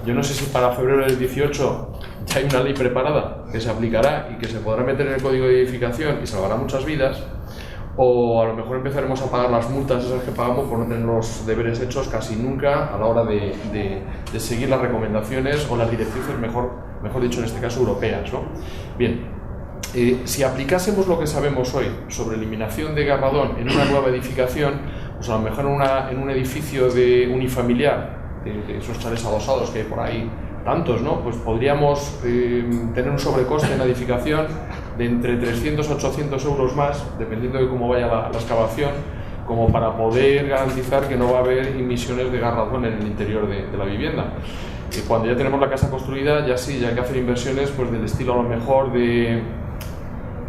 Yo no sé si para febrero del 18 ya hay una ley preparada que se aplicará y que se podrá meter en el Código de Edificación y salvará muchas vidas, o a lo mejor empezaremos a pagar las multas esas que pagamos por no tener los deberes hechos casi nunca a la hora de seguir las recomendaciones o las directrices, mejor dicho en este caso, europeas, ¿no? Bien, si aplicásemos lo que sabemos hoy sobre eliminación de radón en una nueva edificación, pues a lo mejor en un edificio unifamiliar, de esos chalés adosados que hay por ahí tantos, ¿no? Pues podríamos tener un sobrecoste en la edificación de entre 300 a 800 euros más, dependiendo de cómo vaya la excavación, como para poder garantizar que no va a haber emisiones de gas radón en el interior de la vivienda. Cuando ya tenemos la casa construida, ya sí, ya hay que hacer inversiones pues del estilo a lo mejor de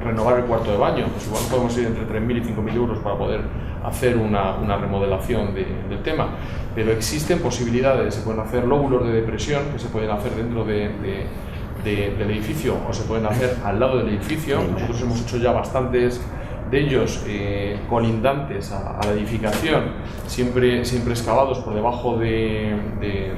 renovar el cuarto de baño, pues igual podemos ir entre 3.000 y 5.000 euros para poder hacer una remodelación del tema, pero existen posibilidades, se pueden hacer lóbulos de depresión que se pueden hacer dentro del edificio o se pueden hacer al lado del edificio. Nosotros hemos hecho ya bastantes de ellos colindantes a la edificación, siempre excavados por debajo de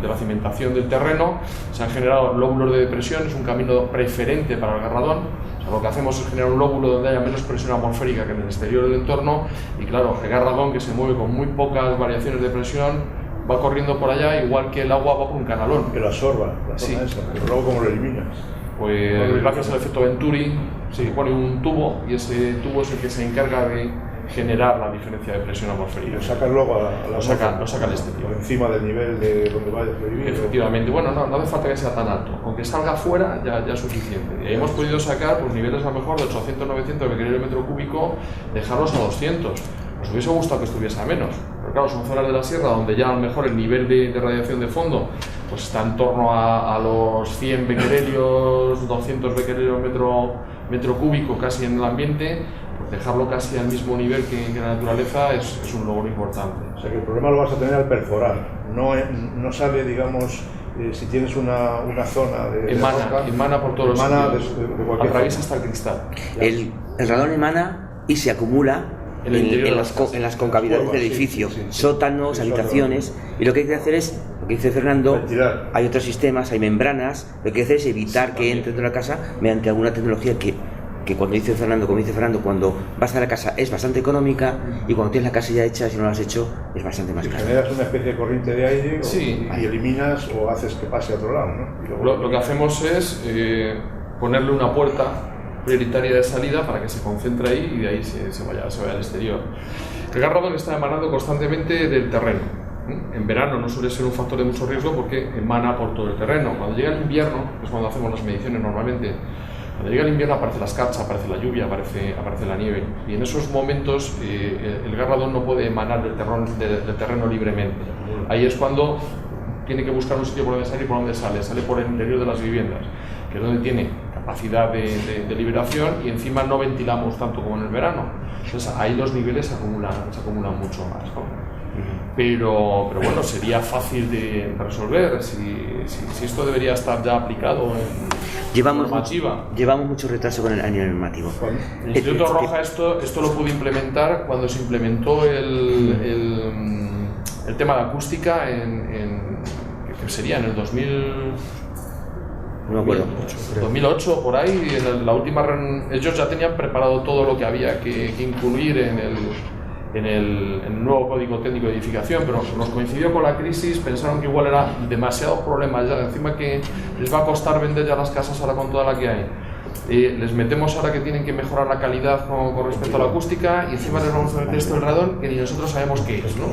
la cimentación del terreno. Se han generado lóbulos de depresión, es un camino preferente para el gas radón. O sea, lo que hacemos es generar un lóbulo donde haya menos presión atmosférica que en el exterior del entorno, y claro, el gas radón, que se mueve con muy pocas variaciones de presión, va corriendo por allá igual que el agua va por un canalón. Que lo absorba, sí. Pero luego ¿cómo lo eliminas? pues gracias al efecto Venturi se pone un tubo y ese tubo es el que se encarga de generar la diferencia de presión atmosférica. Lo saca luego lo saca al exterior. Por encima del nivel de donde vaya a vivir. Efectivamente, bueno, no hace falta que sea tan alto, aunque salga fuera ya es suficiente. Y ahí hemos podido sacar pues, niveles a lo mejor de 800-900 becquerel metro cúbico, dejarlos a 200. Nos hubiese gustado que estuviese a menos, pero claro, son zonas de la sierra donde ya a lo mejor el nivel de radiación de fondo pues está en torno a los 100 becquerelios, 200 becquerelios metro cúbico casi en el ambiente. Dejarlo casi al mismo nivel que la naturaleza es un logro importante. O sea que el problema lo vas a tener al perforar, no sale, digamos, si tienes una zona de emana por todos los sitios, atraviesa hasta el cristal. El radón emana y se acumula en las concavidades del edificio, sótanos, habitaciones, y lo que hay que hacer es, lo que dice Fernando, hay otros sistemas, hay membranas, lo que hay que hacer es evitar que entre dentro de la casa mediante alguna tecnología que cuando dice Fernando, cuando vas a la casa es bastante económica y cuando tienes la casa ya hecha, si no la has hecho, es bastante más cara. Generas una especie de corriente de aire y eliminas o haces que pase a otro lado, ¿no? Lo que hacemos es ponerle una puerta prioritaria de salida para que se concentre ahí y de ahí se vaya al exterior. El gas radón está emanando constantemente del terreno. En verano no suele ser un factor de mucho riesgo porque emana por todo el terreno. Cuando llega el invierno, que es cuando hacemos las mediciones normalmente, cuando llega el invierno aparece la escarcha, aparece la lluvia, aparece la nieve, y en esos momentos el gas radón no puede emanar del terreno libremente. Ahí es cuando tiene que buscar un sitio por donde salir y por donde sale por el interior de las viviendas, que es donde tiene capacidad de liberación y encima no ventilamos tanto como en el verano. Entonces ahí los niveles se acumulan mucho más, ¿no? Pero bueno, sería fácil de resolver si esto debería estar ya aplicado en normativa. Llevamos mucho retraso con el año normativo. El Instituto Roja esto lo pudo implementar cuando se implementó el tema de acústica que sería en el 2008 por ahí. En la última ellos ya tenían preparado todo lo que había que incluir en el nuevo Código Técnico de Edificación, pero nos coincidió con la crisis, pensaron que igual era demasiados problemas ya, encima que les va a costar vender ya las casas ahora con toda la que hay. Les metemos ahora que tienen que mejorar la calidad con respecto a la acústica y encima les vamos a meter esto del radón que ni nosotros sabemos qué es, ¿no?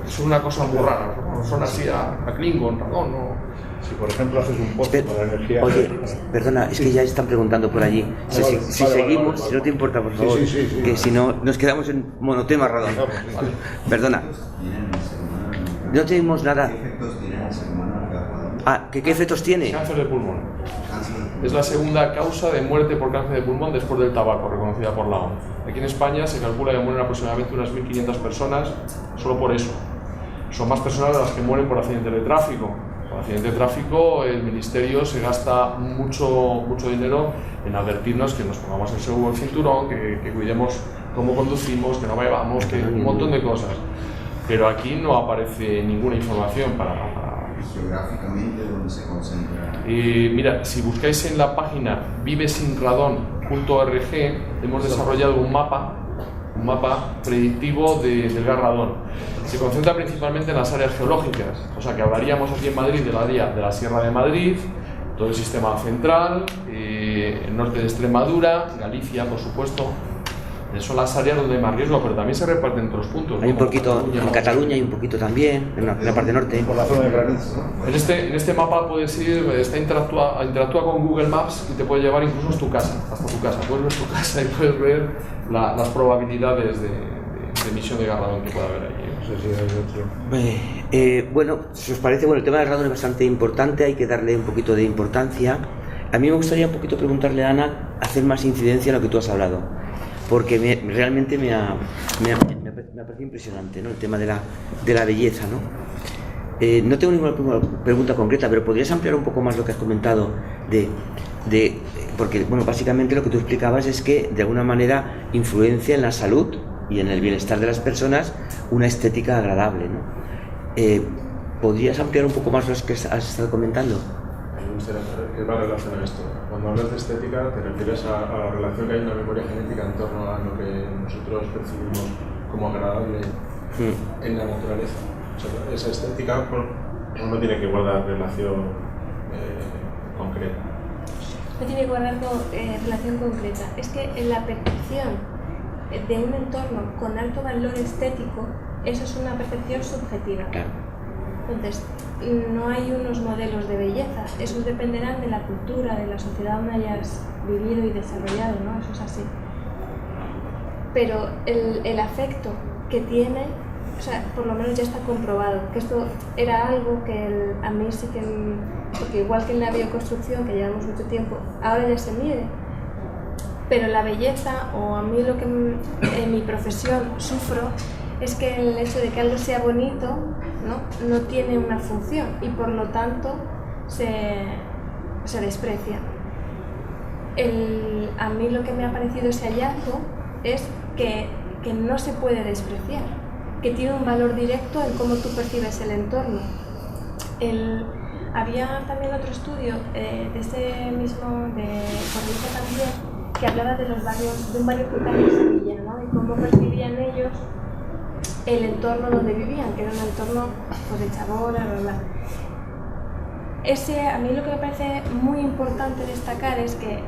Es una cosa muy rara, ¿no? Son así a Klingon, radón, ¿no? Si por ejemplo haces un poste para la energía... Oye, perdona, es que ya están preguntando por allí. Si seguimos, si no te importa, por favor, que si no nos quedamos en monotema radón. Vale. Perdona. No tenemos nada. ¿Qué efectos tiene el ser humano el gas radón? ¿Qué efectos tiene? Cáncer de pulmón. Es la segunda causa de muerte por cáncer de pulmón después del tabaco, reconocida por la ONU. Aquí en España se calcula que mueren aproximadamente unas 1.500 personas solo por eso. Son más personas de las que mueren por accidentes de tráfico. Por accidente de tráfico, el Ministerio se gasta mucho dinero en advertirnos que nos pongamos el seguro del cinturón, que cuidemos cómo conducimos, que no bebamos, que un montón de cosas. Pero aquí no aparece ninguna información para... Geográficamente, ¿dónde se concentra? Mira, si buscáis en la página vivesinradon.org, hemos desarrollado un mapa predictivo del gas radón. Se concentra principalmente en las áreas geológicas, o sea que hablaríamos aquí en Madrid del área de la Sierra de Madrid, todo el sistema central, el norte de Extremadura, Galicia, por supuesto. Son las áreas donde hay más riesgo, pero también se reparten en otros puntos. Hay un poquito en Cataluña, hay un poquito también, en la parte norte. Por la zona de Granito, ¿no? En este mapa puedes ir, interactúa con Google Maps y te puede llevar incluso hasta tu casa. Puedes ver tu casa y puedes ver las probabilidades de emisión de gas radón que pueda haber allí. Bueno, si os parece, el tema del radón es bastante importante, hay que darle un poquito de importancia. A mí me gustaría un poquito preguntarle a Ana, hacer más incidencia en lo que tú has hablado, porque realmente me ha parecido impresionante, ¿no? El tema de la belleza, ¿no? No tengo ninguna pregunta concreta, pero ¿podrías ampliar un poco más lo que has comentado porque básicamente lo que tú explicabas es que de alguna manera influencia en la salud y en el bienestar de las personas una estética agradable, ¿no? ¿Podrías ampliar un poco más lo que has estado comentando? Me gustaría saber qué va a relacionar esto. Cuando hablas de estética, ¿te refieres a la relación que hay en la memoria genética en torno a lo que nosotros percibimos como agradable en la naturaleza? O sea, esa estética no tiene que guardar relación concreta. no tiene que guardar relación concreta. Es que en la percepción de un entorno con alto valor estético, eso es una percepción subjetiva. Entonces, no hay unos modelos de belleza, esos dependerán de la cultura, de la sociedad donde hayas vivido y desarrollado, ¿no? Eso es así. Pero el afecto que tiene, o sea, por lo menos ya está comprobado, que esto era algo que a mí sí que, porque igual que en la bioconstrucción, que llevamos mucho tiempo, ahora ya se mide, pero la belleza, o a mí lo que en mi profesión sufro, es que el hecho de que algo sea bonito no tiene una función y por lo tanto se desprecia. A mí lo que me ha parecido ese hallazgo es que no se puede despreciar, que tiene un valor directo en cómo tú percibes el entorno. Había también otro estudio de ese mismo, de Corriente también, que hablaba de los barrios, de un barrio rural de Sevilla, ¿no? Y cómo percibían ellos el entorno donde vivían, que era un entorno pues, de chabola, bla. A mí lo que me parece muy importante destacar es que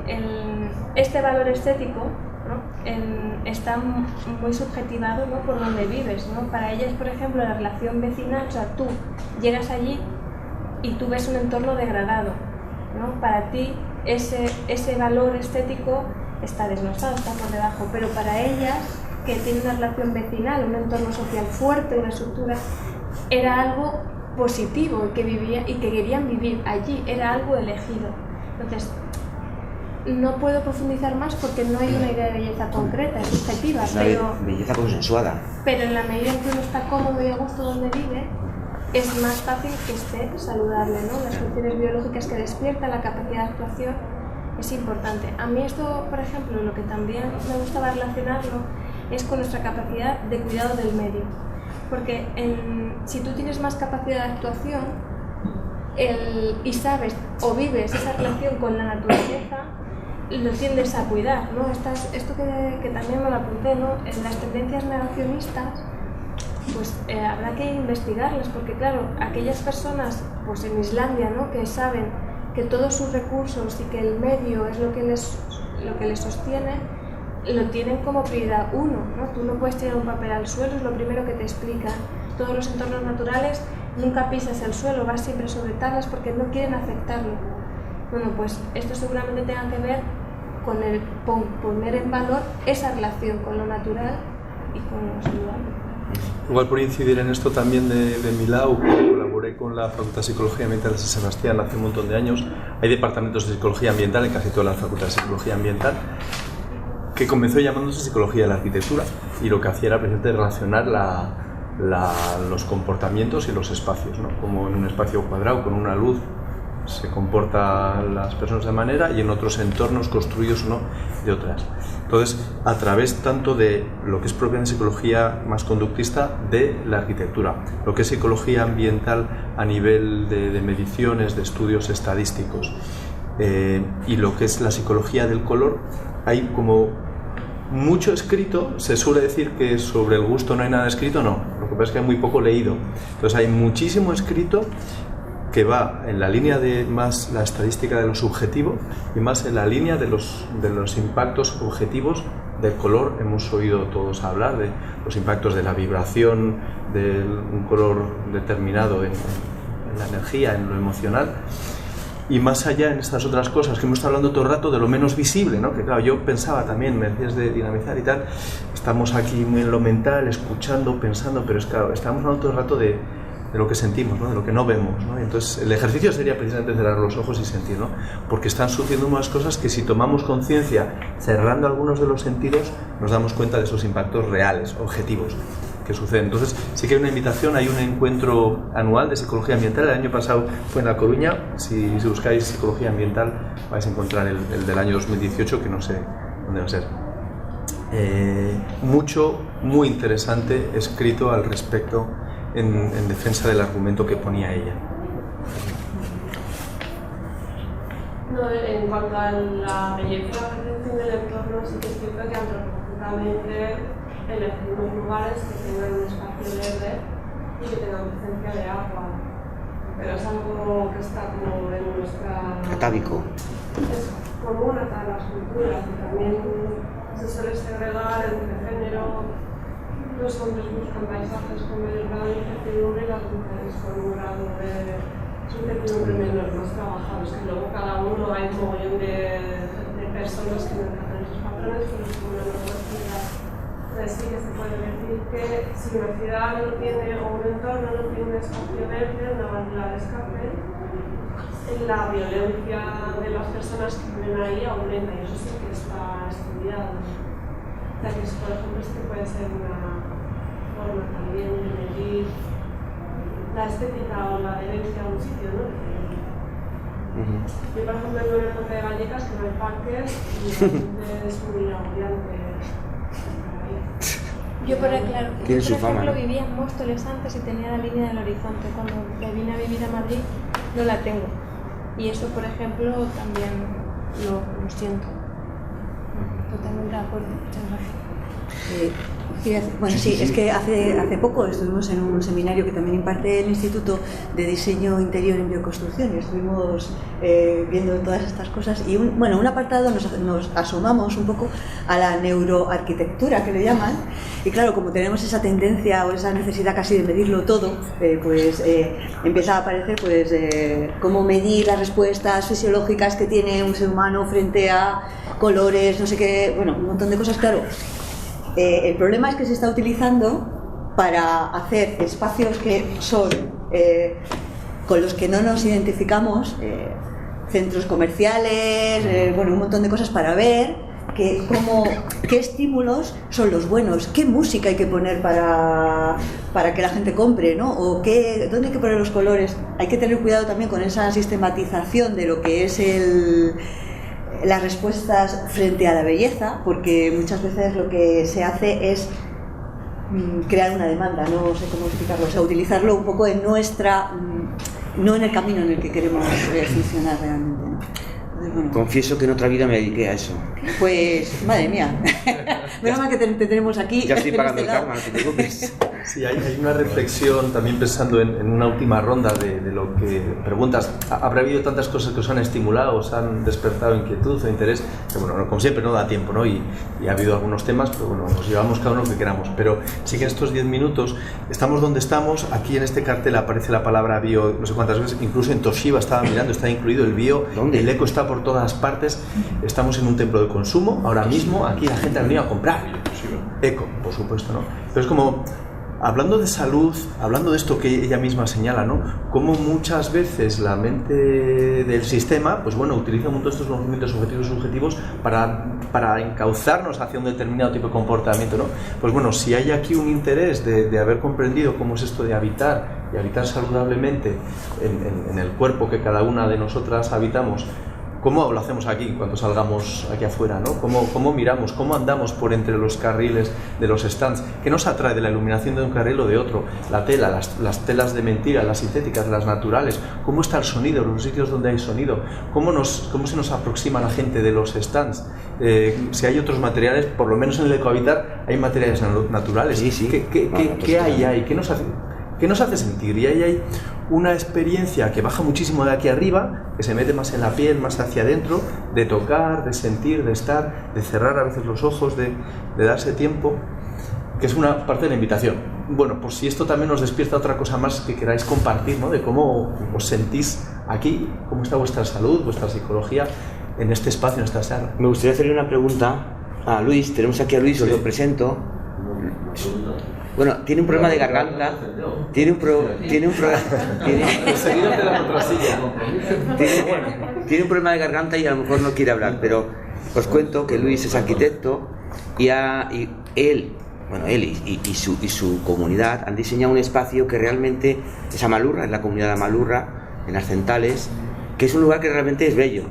este valor estético, ¿no? Está muy subjetivado, ¿no? Por donde vives, ¿no? Para ellas, por ejemplo, la relación vecinal, o sea, tú llegas allí y tú ves un entorno degradado, ¿no? Para ti ese valor estético está desglosado, está por debajo, pero para ellas, que tienen una relación vecinal, un entorno social fuerte, una estructura, era algo positivo y que querían vivir allí, era algo elegido. Entonces, no puedo profundizar más porque no hay una idea de belleza concreta, es subjetiva, pero belleza consensuada. Pero en la medida en que uno está cómodo y a gusto donde vive, es más fácil que esté saludable, ¿no? Las funciones biológicas que despierta, la capacidad de actuación es importante. A mí esto, por ejemplo, lo que también me gustaba relacionarlo es con nuestra capacidad de cuidado del medio. Porque si tú tienes más capacidad de actuación y sabes o vives esa relación con la naturaleza, lo tiendes a cuidar, ¿no? Esto que también me lo apunté, ¿no? En las tendencias negacionistas, pues habrá que investigarlas, porque claro, aquellas personas pues en Islandia, ¿no? Que saben que todos sus recursos y que el medio es lo que les sostiene, lo tienen como prioridad uno, ¿no? Tú no puedes tirar un papel al suelo, es lo primero que te explican. Todos los entornos naturales, nunca pisas el suelo, vas siempre sobre tablas porque no quieren afectarlo. Bueno, pues esto seguramente tenga que ver con el poner en valor esa relación con lo natural y con lo saludable. Igual por incidir en esto también de mi lado, colaboré con la Facultad de Psicología Ambiental de San Sebastián hace un montón de años. Hay departamentos de Psicología Ambiental en casi todas las facultades de Psicología Ambiental, que comenzó llamándose Psicología de la Arquitectura, y lo que hacía era precisamente relacionar los comportamientos y los espacios, ¿no? Como en un espacio cuadrado con una luz se comportan las personas de manera y en otros entornos construidos o no de otras. Entonces, a través tanto de lo que es propia de psicología más conductista de la arquitectura, lo que es psicología ambiental a nivel de mediciones, de estudios estadísticos, y lo que es la psicología del color, hay como mucho escrito. Se suele decir que sobre el gusto no hay nada escrito, no, lo que pasa es que hay muy poco leído. Entonces hay muchísimo escrito que va en la línea de más la estadística de lo subjetivo y más en la línea de los impactos objetivos del color. Hemos oído todos hablar de los impactos de la vibración de un color determinado en la energía, en lo emocional. Y más allá en estas otras cosas que hemos estado hablando todo el rato de lo menos visible, ¿no? Que claro, yo pensaba también, me decías de dinamizar y tal, estamos aquí muy en lo mental, escuchando, pensando, pero es claro, estamos hablando todo el rato de lo que sentimos, ¿no? De lo que no vemos, ¿no? Entonces el ejercicio sería precisamente cerrar los ojos y sentir, ¿no? Porque están sucediendo unas cosas que si tomamos conciencia cerrando algunos de los sentidos nos damos cuenta de esos impactos reales, objetivos que suceden. Entonces sí que hay una invitación, hay un encuentro anual de psicología ambiental. El año pasado fue en La Coruña. Si buscáis psicología ambiental vais a encontrar el del año 2018, que no sé dónde va a ser. Muy interesante escrito al respecto en defensa del argumento que ponía ella. No, en cuanto a la belleza y la percepción del entorno, sí que es cierto que antropológicamente elegimos lugares que tengan un espacio verde y que tengan presencia de agua, pero es algo que está como en nuestra... Atávico. Eso. común a todas las culturas y también se suele segregar entre género. Los hombres buscan paisajes con mayor grado de incertidumbre y las mujeres con un grado de incertidumbre menor, más trabajados, que luego cada uno hay un mogollón de personas que no encajan esos patrones, pero es como una normalidad. Entonces sí que se puede decir que si una ciudad no tiene, o un entorno no tiene un espacio verde, una válvula de escape, la violencia de las personas que viven ahí aumenta, y eso sí que está estudiado. O sea que, por ejemplo, sí que puede ser una forma también de medir la estética o la adherencia a un sitio, ¿no? Yo, por ejemplo, vivo en el Monte de Vallecas, que no hay parques, y realmente es muy agobiante. Yo, por ejemplo, vivía en Móstoles antes y tenía la línea del horizonte. Cuando me vine a vivir a Madrid, no la tengo. Y eso, por ejemplo, también lo siento. Totalmente de acuerdo. Muchas gracias. Bueno, sí, es que hace poco estuvimos en un seminario que también imparte el Instituto de Diseño Interior en Bioconstrucción y estuvimos viendo todas estas cosas y un apartado nos asomamos un poco a la neuroarquitectura, que le llaman, y claro, como tenemos esa tendencia o esa necesidad casi de medirlo todo, empieza a aparecer cómo medir las respuestas fisiológicas que tiene un ser humano frente a colores, no sé qué, bueno, un montón de cosas, claro. El problema es que se está utilizando para hacer espacios que son con los que no nos identificamos, centros comerciales, un montón de cosas para ver qué estímulos son los buenos, qué música hay que poner para que la gente compre, ¿no? O dónde hay que poner los colores. Hay que tener cuidado también con esa sistematización de lo que es las respuestas frente a la belleza, porque muchas veces lo que se hace es crear una demanda, no sé cómo explicarlo, o sea, utilizarlo un poco en no en el camino en el que queremos funcionar realmente, ¿no? Entonces, confieso que en otra vida me dediqué a eso. Pues, madre mía, menos mal que te tenemos aquí. Ya estoy pagando el karma, no te preocupes. Sí, hay una reflexión también pensando en una última ronda de lo que preguntas. Habrá habido tantas cosas que os han estimulado, os han despertado inquietud o interés, que bueno, como siempre no da tiempo, ¿no? Y ha habido algunos temas, pero bueno, nos llevamos cada uno lo que queramos. Pero sí que en estos 10 minutos estamos donde estamos. Aquí en este cartel aparece la palabra bio no sé cuántas veces, incluso en Toshiba estaba mirando, está incluido el bio. ¿Dónde? El eco está por todas partes. Estamos en un templo de consumo, ahora mismo aquí la gente ha venido a comprar eco, por supuesto, ¿no? Pero es como, hablando de salud, hablando de esto que ella misma señala, ¿no? Como muchas veces la mente del sistema, pues bueno, utiliza un montón de estos movimientos objetivos y subjetivos para encauzarnos hacia un determinado tipo de comportamiento, ¿no? Pues bueno, si hay aquí un interés de haber comprendido cómo es esto de habitar y habitar saludablemente en el cuerpo que cada una de nosotras habitamos, ¿cómo lo hacemos aquí cuando salgamos aquí afuera, ¿no? ¿Cómo miramos? ¿Cómo andamos por entre los carriles de los stands? ¿Qué nos atrae de la iluminación de un carril o de otro? La tela, las telas de mentira, las sintéticas, las naturales. ¿Cómo está el sonido? Los sitios donde hay sonido. ¿Cómo se nos aproxima la gente de los stands? Si hay otros materiales, por lo menos en el Ecohabitar hay materiales naturales. Sí. ¿Qué hay ahí? ¿Qué nos hace sentir? Y ahí hay una experiencia que baja muchísimo de aquí arriba, que se mete más en la piel, más hacia adentro, de tocar, de sentir, de estar, de cerrar a veces los ojos, de darse tiempo, que es una parte de la invitación. Bueno, pues si esto también nos despierta otra cosa más que queráis compartir, ¿no? De cómo os sentís aquí, cómo está vuestra salud, vuestra psicología en este espacio, en esta sala. Me gustaría hacerle una pregunta a Luis. Tenemos aquí a Luis, os lo presento. Bueno, tiene un problema de garganta. Tiene un problema de garganta y a lo mejor no quiere hablar, pero os cuento que Luis es arquitecto y él y su comunidad han diseñado un espacio que realmente es Amalurra, es la comunidad de Amalurra, en Arcentales, que es un lugar que realmente es bello.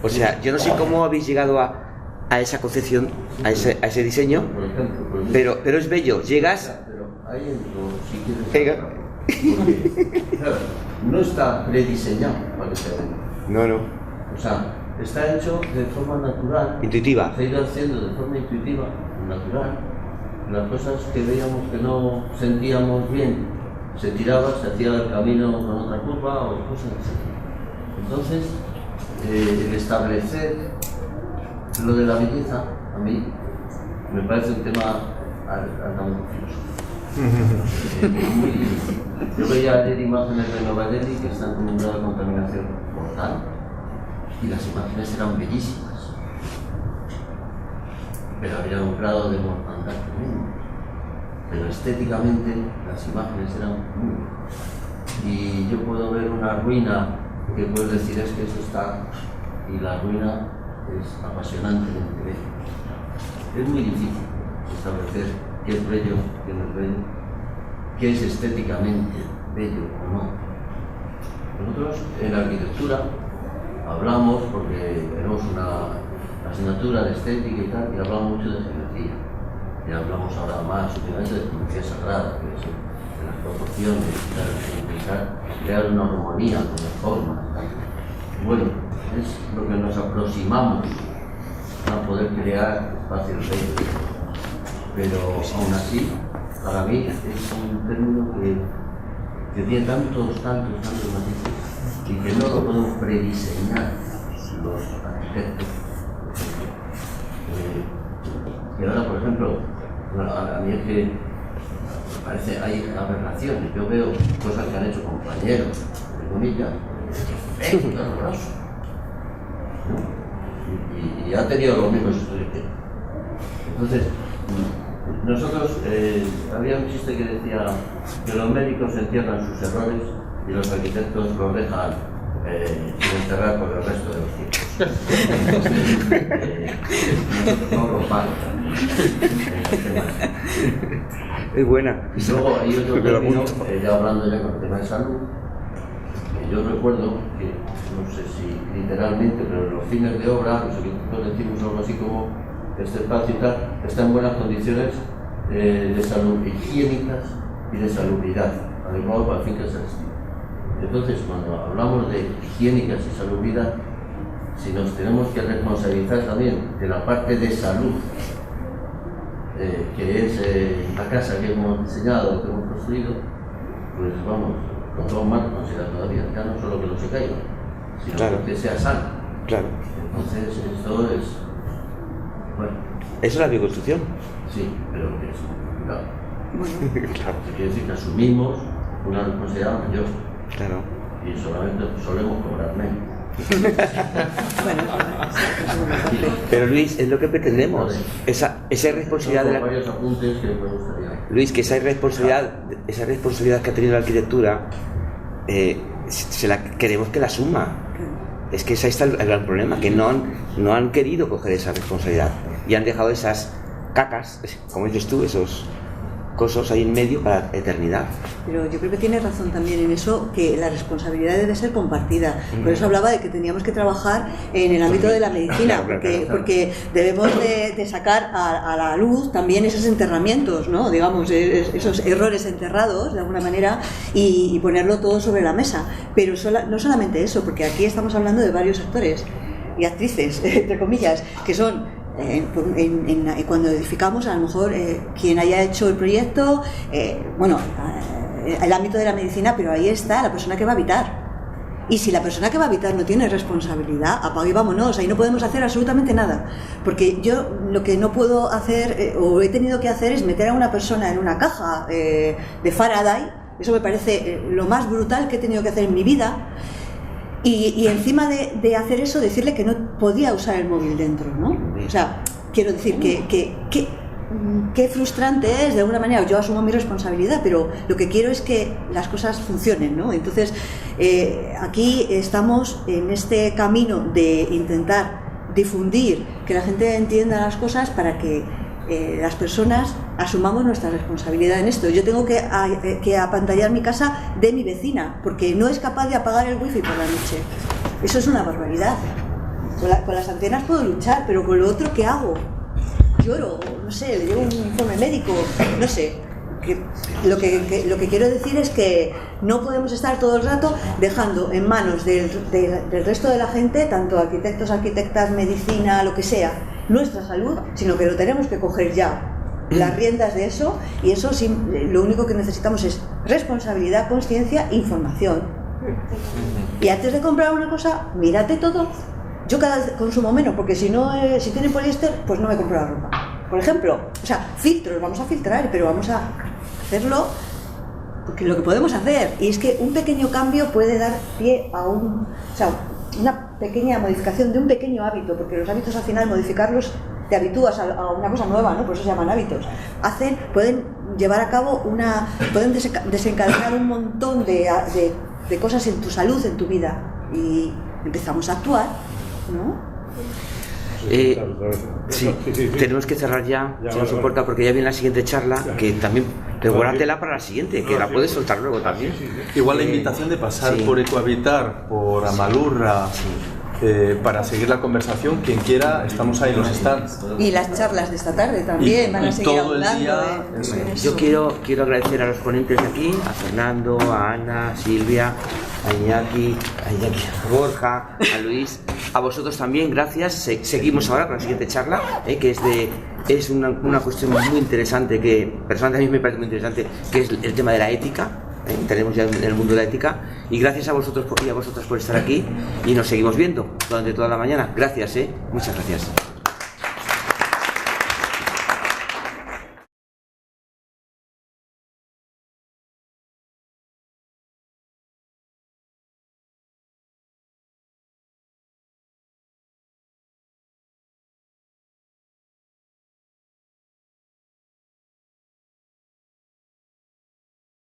O sea, yo no sé cómo habéis llegado a esa concepción, a ese diseño, pero es bello. Llegas... Ahí entro, si quieres. Porque, claro, no está prediseñado para que sea bueno. No. O sea, está hecho de forma natural. Intuitiva. Se ha ido haciendo de forma intuitiva, natural. Las cosas que veíamos que no sentíamos bien, se tiraba, se hacía el camino con otra curva o cosas así. Entonces, el establecer Lo de la belleza, a mí, me parece un tema altamente filosófico. Yo veía ayer imágenes de Nueva Delhi que están con una contaminación mortal y las imágenes eran bellísimas, pero había un grado de mortandad tremendo. Pero estéticamente las imágenes eran muy buenas. Y yo puedo ver una ruina que puedes decir es que eso está, y la ruina es apasionantemente bella. Es muy difícil establecer qué es bello, qué no es bello, qué es estéticamente bello o no. Nosotros en la arquitectura hablamos, porque tenemos una asignatura de estética y tal, y hablamos mucho de geometría. Y hablamos ahora más últimamente de geometría sagrada, que es de las proporciones, intentar crear una armonía con las formas. Bueno, es lo que nos aproximamos a poder crear espacios bellos. Pero aún así, para mí es un término que tiene tantos matices y que no lo podemos prediseñar los arquitectos. Y ahora, por ejemplo, a mí es que me parece hay aberraciones. Yo veo cosas que han hecho compañeros, de comillas, horroroso, ¿no? Y ha tenido los mismos estudios que. Entonces, nosotros, había un chiste que decía que los médicos encierran sus errores y los arquitectos los dejan sin enterrar por el resto de los tiempos. Nosotros no los vamos. Es buena. Y luego hay otro término, ya hablando ya con el tema de salud, que yo recuerdo que, no sé si literalmente, pero en los fines de obra, los arquitectos decimos algo así como este espacio y tal, está en buenas condiciones de salud higiénicas y de salubridad, adecuado para el fin que se destina. Entonces, cuando hablamos de higiénicas y salubridad, si nos tenemos que responsabilizar también de la parte de salud, que es la casa que hemos diseñado, que hemos construido, pues vamos, con todo mal considerar todavía, ya no solo que no se caiga, sino claro, que sea sano. Claro. Entonces, esto es. Bueno. ¿Eso es la bioconstrucción? Sí, pero que es complicado. Bueno. Claro. Quiere decir que asumimos una responsabilidad mayor. Claro. Y solamente solemos cobrar menos. Pero Luis, es lo que pretendemos, esa responsabilidad de la... varios apuntes que me gustaría. Luis, que esa responsabilidad que ha tenido la arquitectura, queremos que la asuma. Es que ese está el gran problema, que no han querido coger esa responsabilidad y han dejado esas cacas, como dices tú, esos cosas ahí en medio para la eternidad. Pero yo creo que tiene razón también en eso, que la responsabilidad debe ser compartida. Por eso hablaba de que teníamos que trabajar en el ámbito de la medicina, porque debemos de sacar a la luz también esos enterramientos, ¿no? Digamos, esos errores enterrados de alguna manera y ponerlo todo sobre la mesa. Pero no solamente eso, porque aquí estamos hablando de varios actores y actrices, entre comillas, que son cuando edificamos, a lo mejor quien haya hecho el proyecto, el ámbito de la medicina, pero ahí está la persona que va a habitar. Y si la persona que va a habitar no tiene responsabilidad, apaga y vámonos, ahí no podemos hacer absolutamente nada. Porque yo lo que no puedo hacer, o he tenido que hacer, es meter a una persona en una caja de Faraday. Eso me parece lo más brutal que he tenido que hacer en mi vida. Y encima de hacer eso, decirle que no podía usar el móvil dentro, ¿no? O sea, quiero decir que frustrante es, de alguna manera. Yo asumo mi responsabilidad, pero lo que quiero es que las cosas funcionen, ¿no? Entonces, aquí estamos en este camino de intentar difundir, que la gente entienda las cosas para que las personas asumamos nuestra responsabilidad en esto. Yo tengo que apantallar mi casa de mi vecina porque no es capaz de apagar el wifi por la noche. Eso es una barbaridad. Con las antenas puedo luchar, pero con lo otro, ¿qué hago? Lloro, no sé, le llevo un informe médico, no sé. Lo que quiero decir es que no podemos estar todo el rato dejando en manos del resto de la gente, tanto arquitectos, arquitectas, medicina, lo que sea, nuestra salud, sino que lo tenemos que coger ya las riendas de eso, y eso sí, lo único que necesitamos es responsabilidad, conciencia, información. Y antes de comprar una cosa, mírate todo, yo cada vez consumo menos, porque si tiene poliéster, pues no me compro la ropa. Por ejemplo, o sea, filtros, vamos a filtrar, pero vamos a hacerlo porque lo que podemos hacer, y es que un pequeño cambio puede dar pie a una pequeña modificación de un pequeño hábito, porque los hábitos al final modificarlos te habitúas a una cosa nueva, ¿no? Por eso se llaman hábitos. Pueden llevar a cabo pueden desencadenar un montón de cosas en tu salud, en tu vida, y empezamos a actuar, ¿no? Sí, tenemos que cerrar ya, si nos importa, porque ya viene la siguiente charla, que también guárdatela para la siguiente, que la puedes soltar luego también. Igual la invitación de pasar por Ecohabitar, por Amalurra, para seguir la conversación, quien quiera, estamos ahí en los stands. Y las charlas de esta tarde también van a seguir hablando. Yo quiero agradecer a los ponentes de aquí, a Fernando, a Ana, a Silvia, a Iñaki, a Borja, a Luis, a vosotros también, gracias. Seguimos ahora con la siguiente charla, que es una cuestión muy interesante, que personalmente a mí me parece muy interesante, que es el tema de la ética. Tenemos ya en el mundo de la ética, y gracias a vosotros y a vosotras por estar aquí, y nos seguimos viendo durante toda la mañana. Gracias, muchas gracias.